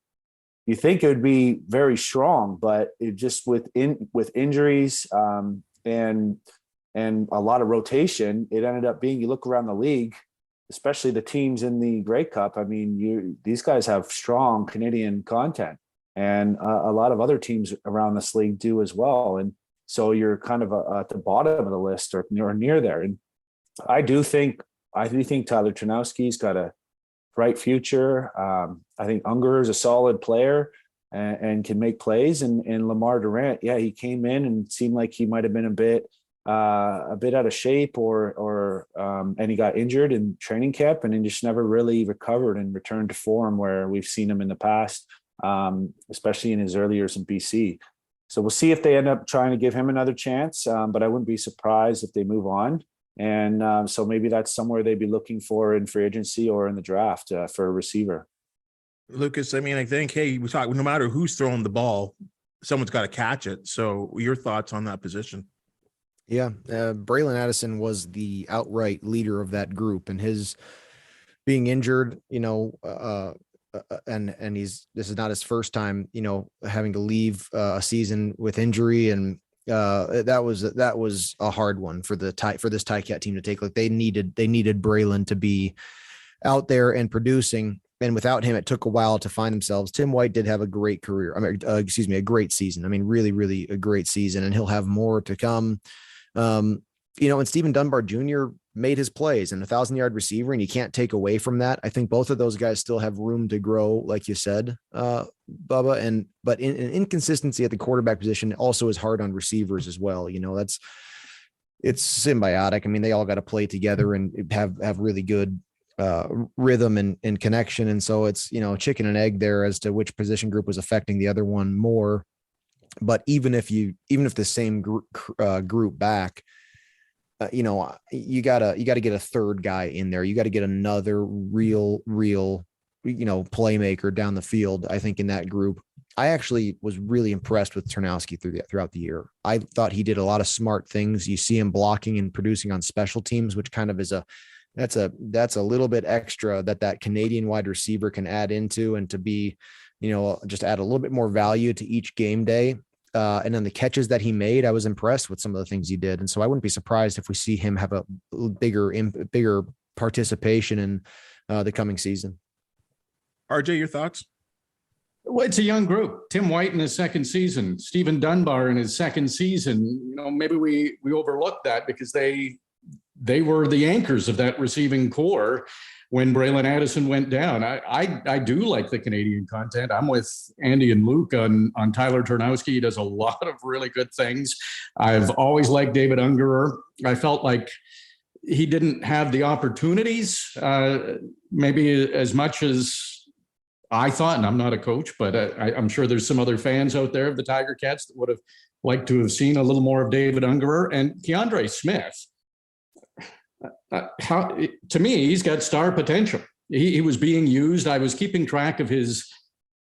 You think it would be very strong, but it just with injuries and a lot of rotation, it ended up being, you look around the league, especially the teams in the Grey Cup. I mean, these guys have strong Canadian content, and a lot of other teams around this league do as well. And so you're kind of at the bottom of the list or near there. And I do think Tyler Ternowski's got a bright future. I think Unger is a solid player and can make plays. And Lamar Durant, yeah, he came in and seemed like he might have been a bit out of shape or and he got injured in training camp and he just never really recovered and returned to form where we've seen him in the past, especially in his early years in BC. So we'll see if they end up trying to give him another chance, but I wouldn't be surprised if they move on. And so maybe that's somewhere they'd be looking for in free agency or in the draft for a receiver. Lucas, I mean, I think, hey, we talk, no matter who's throwing the ball, someone's got to catch it. So your thoughts on that position? Yeah. Braylon Addison was the outright leader of that group, and his being injured, and this is not his first time, having to leave a season with injury. And that was a hard one for this Ticat team to take. Like they needed Braylon to be out there and producing. And without him, it took a while to find themselves. Tim White did have a great career. A great season. I mean, really, really a great season, and he'll have more to come. And Stephen Dunbar Jr. made his plays and 1,000-yard receiver, and you can't take away from that. I think both of those guys still have room to grow, like you said, Bubba. But in inconsistency at the quarterback position also is hard on receivers as well. It's symbiotic. I mean, they all got to play together and have really good rhythm and connection. And so it's, chicken and egg there as to which position group was affecting the other one more. But even if the same group back, you gotta get a third guy in there. You got to get another real, playmaker down the field. I think in that group, I actually was really impressed with Ternowski throughout the year. I thought he did a lot of smart things. You see him blocking and producing on special teams, which kind of is that's a little bit extra that Canadian wide receiver can add into, and to be, just add a little bit more value to each game day. And then the catches that he made, I was impressed with some of the things he did. And so I wouldn't be surprised if we see him have a bigger participation in the coming season. RJ, your thoughts? Well, it's a young group. Tim White in his second season, Stephen Dunbar in his second season. Maybe we overlooked that because they were the anchors of that receiving core when Braylon Addison went down. I do like the Canadian content. I'm with Andy and Luke on Tyler Ternowski. He does a lot of really good things. I've always liked David Ungerer. I felt like he didn't have the opportunities, maybe as much as I thought, and I'm not a coach, but I'm sure there's some other fans out there of the Tiger-Cats that would have liked to have seen a little more of David Ungerer. And Keandre Smith, to me, he's got star potential. He was being used. I was keeping track of his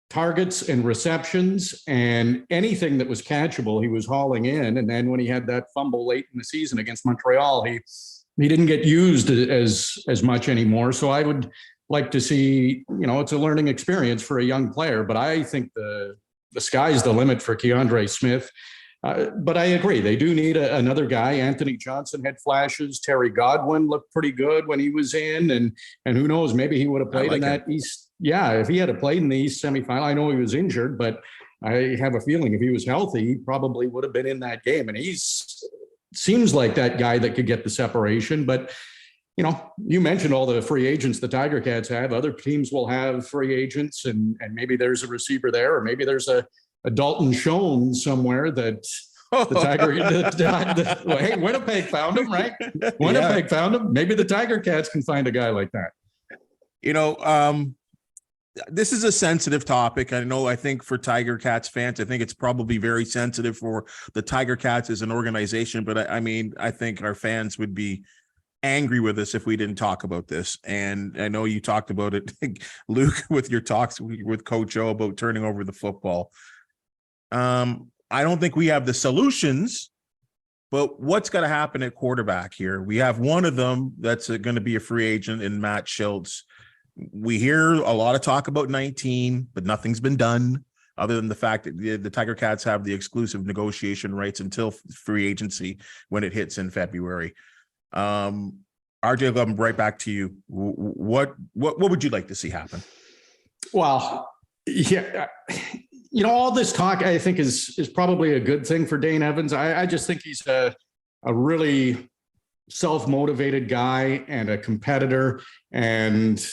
targets and receptions, and anything that was catchable, he was hauling in. And then when he had that fumble late in the season against Montreal, he didn't get used as much anymore. So I would like to see, it's a learning experience for a young player, but I think the sky's the limit for Keandre Smith. But I agree, they do need another guy. Anthony Johnson had flashes. Terry Godwin looked pretty good when he was in, and who knows, maybe he would have played in that East. Yeah, if he had played in the East semifinal, I know he was injured, but I have a feeling if he was healthy, he probably would have been in that game. And seems like that guy that could get the separation. But you mentioned all the free agents the Tiger-Cats have. Other teams will have free agents, and maybe there's a receiver there, or maybe there's a Dalton Schoen somewhere that the Tiger. Hey, Winnipeg found him, right? Winnipeg found him. Maybe the Tiger-Cats can find a guy like that. This is a sensitive topic. I think for Tiger-Cats fans, I think it's probably very sensitive for the Tiger-Cats as an organization. But I think our fans would be angry with us if we didn't talk about this. And I know you talked about it, Luke, with your talks with Coach O about turning over the football. I don't think we have the solutions, but what's going to happen at quarterback here? We have one of them that's going to be a free agent in Matt Schultz. We hear a lot of talk about 19, but nothing's been done other than the fact that the Tiger-Cats have the exclusive negotiation rights until free agency when it hits in February. RJ, I'll come right back to you. What would you like to see happen? Well, yeah, all this talk I think is probably a good thing for Dane Evans. I just think he's a really self-motivated guy and a competitor. And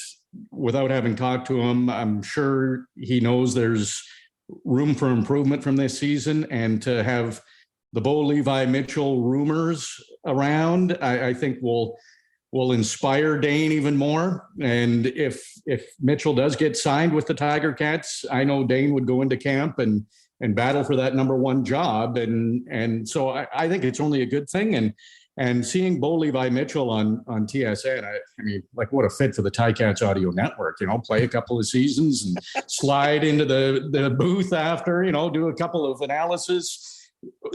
without having talked to him, I'm sure he knows there's room for improvement from this season. And to have the Bo Levi Mitchell rumors around, I think will inspire Dane even more. And if Mitchell does get signed with the Tiger-Cats, I know Dane would go into camp and battle for that number one job. And so I think it's only a good thing. And seeing Bo Levi Mitchell on TSN, what a fit for the Ticats Audio Network. Play a couple of seasons and slide into the booth after. Do a couple of analysis.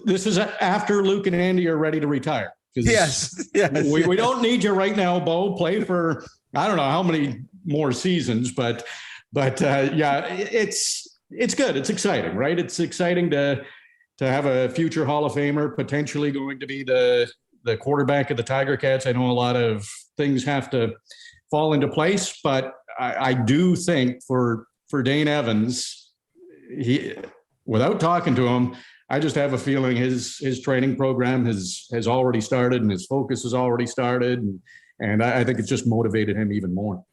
This is after Luke and Andy are ready to retire. Yes. We don't need you right now, Bo. Play for I don't know how many more seasons, but yeah, it's good. It's exciting, right? It's exciting to have a future Hall of Famer potentially going to be the quarterback of the Tiger-Cats. I know a lot of things have to fall into place, but I do think for Dane Evans, without talking to him, I just have a feeling his training program has already started and his focus has already started. And I think it's just motivated him even more.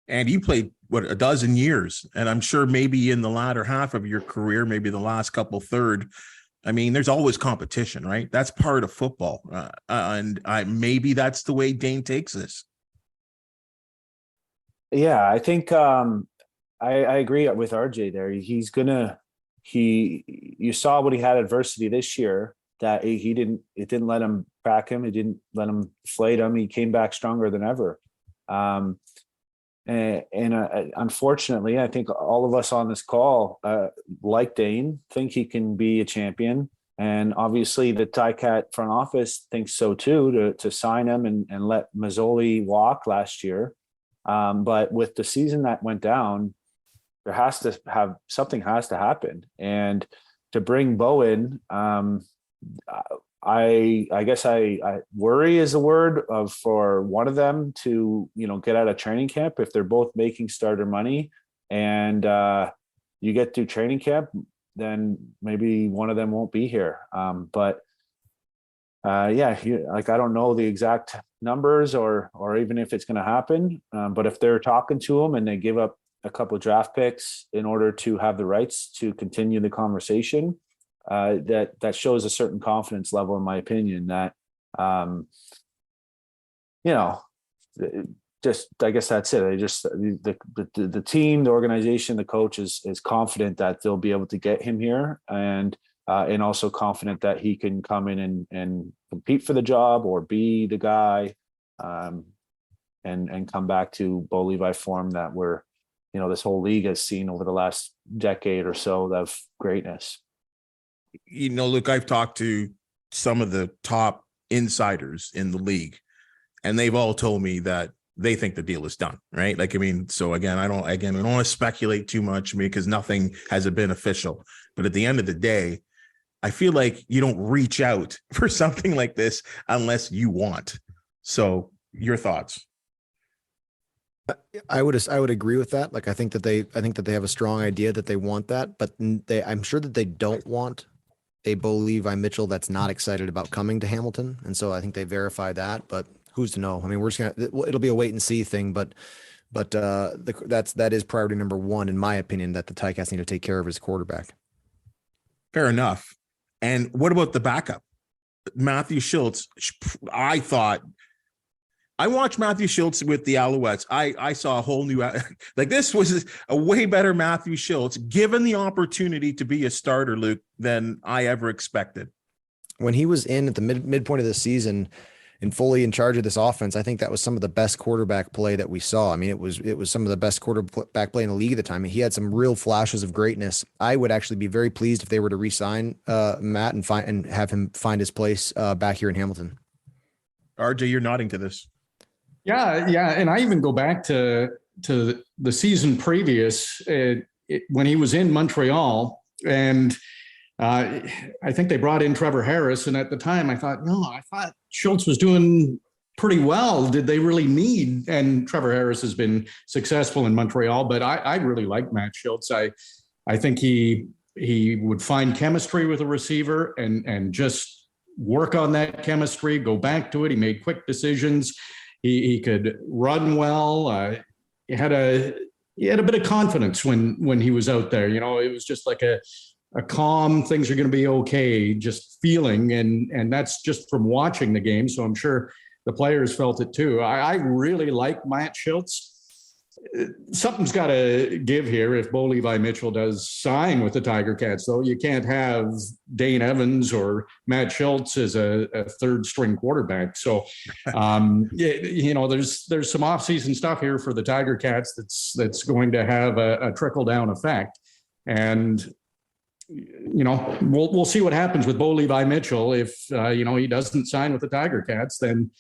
And you played, a dozen years. And I'm sure maybe in the latter half of your career, maybe the last couple third, there's always competition, right? That's part of football. Maybe that's the way Dane takes this. Yeah, I think I agree with RJ there. You saw when he had adversity this year that it didn't let him crack him. It didn't let him deflate him. He came back stronger than ever. Unfortunately, I think all of us on this call, like Dane, think he can be a champion. And obviously the Ticat front office thinks so too, to sign him and let Mazzoli walk last year. But with the season that went down, something has to happen. And to bring Bo in, I guess I worry is the word for one of them to, get out of training camp. If they're both making starter money and you get through training camp, then maybe one of them won't be here. I don't know the exact numbers or even if it's going to happen. But if they're talking to him and they give up a couple of draft picks in order to have the rights to continue the conversation, that shows a certain confidence level, in my opinion, that, just, I guess that's it. The team, the organization, the coach is confident that they'll be able to get him here and also confident that he can come in and compete for the job or be the guy, and come back to Bo Levi form that we're this whole league has seen over the last decade or so of greatness. Luke, I've talked to some of the top insiders in the league, and they've all told me that they think the deal is done, right? So again, I don't want to speculate too much because nothing has been official. But at the end of the day, I feel like you don't reach out for something like this unless you want. So your thoughts? I would agree with that. Like, I think that they have a strong idea that they want that, but I'm sure that they don't want a Bo Levi Mitchell that's not excited about coming to Hamilton. And so I think they verify that, but who's to know? I mean, it'll be a wait and see thing, but that is priority number one, in my opinion, that the Ticats need to take care of his quarterback. Fair enough. And what about the backup? Matthew Schultz. I watched Matthew Schultz with the Alouettes. I saw a whole new, this was a way better Matthew Schultz given the opportunity to be a starter, Luke, than I ever expected. When he was in at the midpoint of the season and fully in charge of this offense, I think that was some of the best quarterback play that we saw. I mean, it was some of the best quarterback play in the league at the time. He had some real flashes of greatness. I would actually be very pleased if they were to re-sign Matt and have him find his place back here in Hamilton. RJ, you're nodding to this. Yeah. And I even go back to the season previous when he was in Montreal, and I think they brought in Trevor Harris. And at the time I thought Schultz was doing pretty well. Did they really need? And Trevor Harris has been successful in Montreal, but I really like Matt Schultz. I think he would find chemistry with a receiver and just work on that chemistry, go back to it. He made quick decisions. He could run well. He had a bit of confidence when he was out there. It was just like a calm, things are going to be okay, just feeling. And that's just from watching the game. So I'm sure the players felt it too. I really like Matt Schultz. Something's got to give here if Bo Levi Mitchell does sign with the Tiger-Cats, though. You can't have Dane Evans or Matt Schultz as a third string quarterback. So, there's some offseason stuff here for the Tiger-Cats that's going to have a trickle down effect. And, we'll see what happens with Bo Levi Mitchell. If, he doesn't sign with the Tiger-Cats, then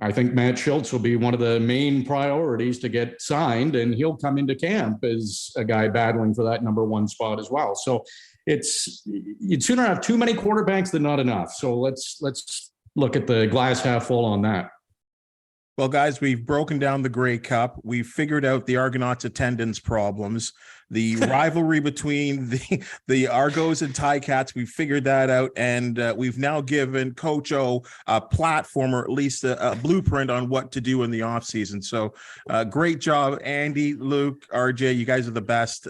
I think Matt Schultz will be one of the main priorities to get signed, and he'll come into camp as a guy battling for that number one spot as well. So you'd sooner have too many quarterbacks than not enough. So let's look at the glass half full on that. Well, guys, we've broken down the Grey Cup. We've figured out the Argonauts attendance problems, the rivalry between the Argos and Ticats. We've figured that out, and we've now given Coach O a platform, or at least a blueprint on what to do in the offseason. So great job, Andy, Luke, RJ. You guys are the best.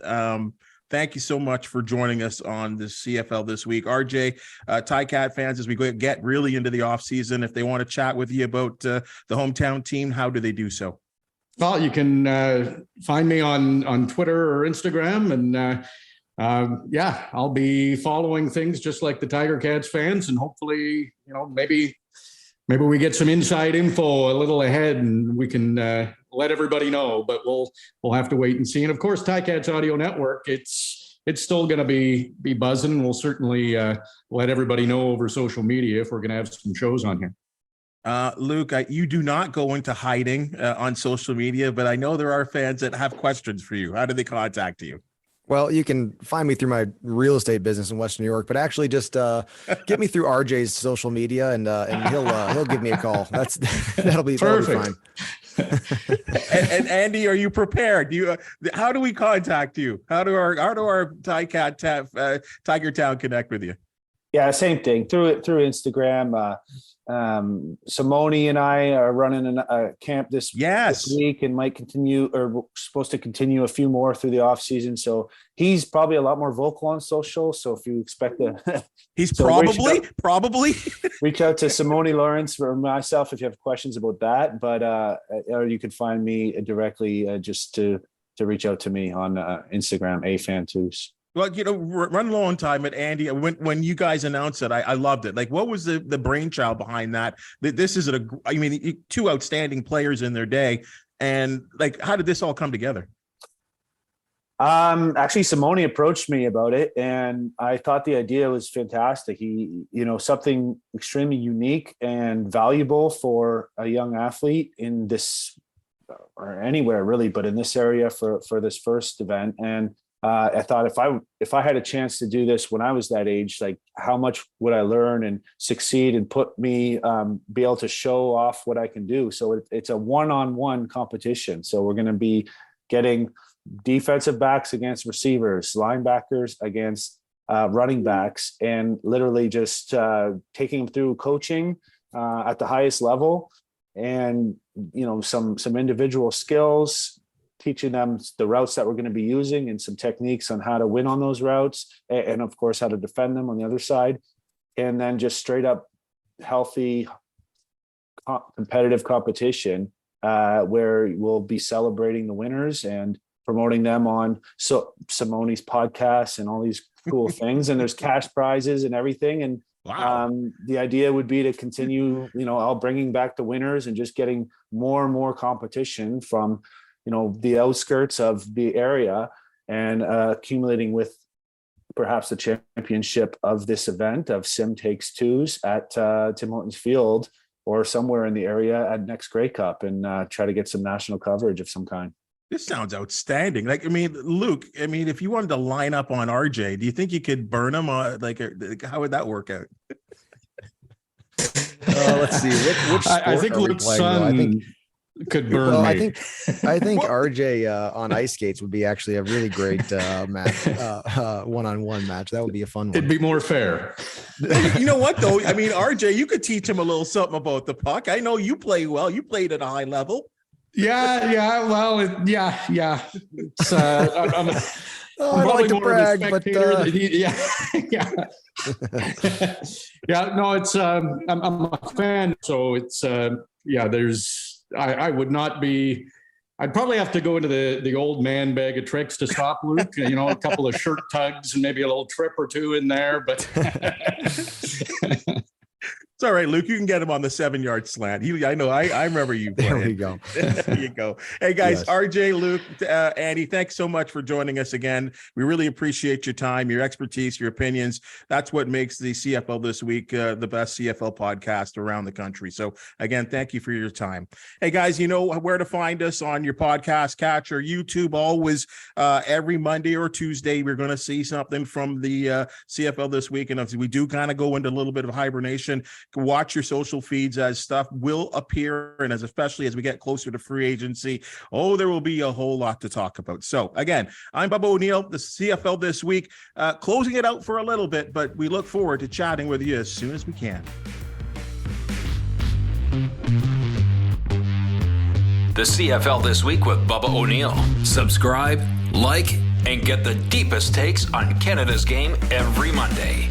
Thank you so much for joining us on the CFL this week. RJ, Ticat fans, as we get really into the offseason, if they want to chat with you about the hometown team, how do they do so? Well, you can find me on Twitter or Instagram. And I'll be following things just like the Tiger-Cats fans. And hopefully, maybe we get some inside info a little ahead and we can let everybody know, but we'll have to wait and see. And of course, Ticats Audio Network, it's still going to be buzzing. We'll certainly let everybody know over social media if we're going to have some shows on here. Luke, you do not go into hiding on social media, but I know there are fans that have questions for you. How do they contact you? Well, you can find me through my real estate business in Western New York, but actually just get me through RJ's social media and he'll give me a call. That'll be fine. and Andy, are you prepared? How do we contact you? How do our Tiger Town connect with you? Yeah, same thing through Instagram. Simone and I are running a camp this week and might continue, or we're supposed to continue a few more through the off season. So he's probably a lot more vocal on social. So if you expect he's probably reach out to Simone Lawrence or myself if you have questions about that. But or you could find me directly just to reach out to me on Instagram, Fantuz. Well, run low on time, but Andy, when you guys announced it, I loved it. Like, what was the brainchild behind that? This is two outstanding players in their day, and like, how did this all come together? Actually, Simone approached me about it, and I thought the idea was fantastic. He, something extremely unique and valuable for a young athlete in this, or anywhere really, but in this area for this first event. And I thought if I had a chance to do this when I was that age, like how much would I learn and succeed and put me be able to show off what I can do. So it's a one-on-one competition. So we're going to be getting defensive backs against receivers, linebackers against running backs, and literally just taking them through coaching at the highest level, and some individual skills, teaching them the routes that we're going to be using and some techniques on how to win on those routes, and of course how to defend them on the other side, and then just straight up healthy competitive competition where we'll be celebrating the winners and promoting them on Simone's podcast and all these cool things. And there's cash prizes and everything. And Wow. The idea would be to continue, bringing back the winners and just getting more and more competition from, the outskirts of the area, and accumulating with perhaps the championship of this event of Sim Takes Twos at Tim Hortons Field or somewhere in the area at next Grey Cup, and try to get some national coverage of some kind. This sounds outstanding. Luke, if you wanted to line up on RJ, do you think you could burn him? How would that work out? Let's see. Which I think Luke's son could burn me. I think RJ on ice skates would be actually a really great match, one-on-one match. That would be a fun one. It'd be more fair. You know what, though? RJ, you could teach him a little something about the puck. I know you play well. You played at a high level. Yeah. Well, yeah. It's, I'm I like to brag, but yeah. No, it's I'm a fan, so it's I would not be. I'd probably have to go into the old man bag of tricks to stop Luke. A couple of shirt tugs and maybe a little trip or two in there, but. It's all right, Luke. You can get him on the 7-yard slant. I know. I remember you playing. There we go. There you go. Hey, guys, Yes. RJ, Luke, Andy, thanks so much for joining us again. We really appreciate your time, your expertise, your opinions. That's what makes the CFL This Week the best CFL podcast around the country. So, again, thank you for your time. Hey, guys, you know where to find us on your podcast catcher, YouTube. Always every Monday or Tuesday, we're going to see something from the CFL This Week. And we do kind of go into a little bit of hibernation. Watch your social feeds as stuff will appear, and especially as we get closer to free agency, there will be a whole lot to talk about. So again, I'm Bubba O'Neil, the CFL This Week, closing it out for a little bit, but we look forward to chatting with you as soon as we can. The CFL This Week with Bubba O'Neil. Subscribe, like, and get the deepest takes on Canada's game every Monday.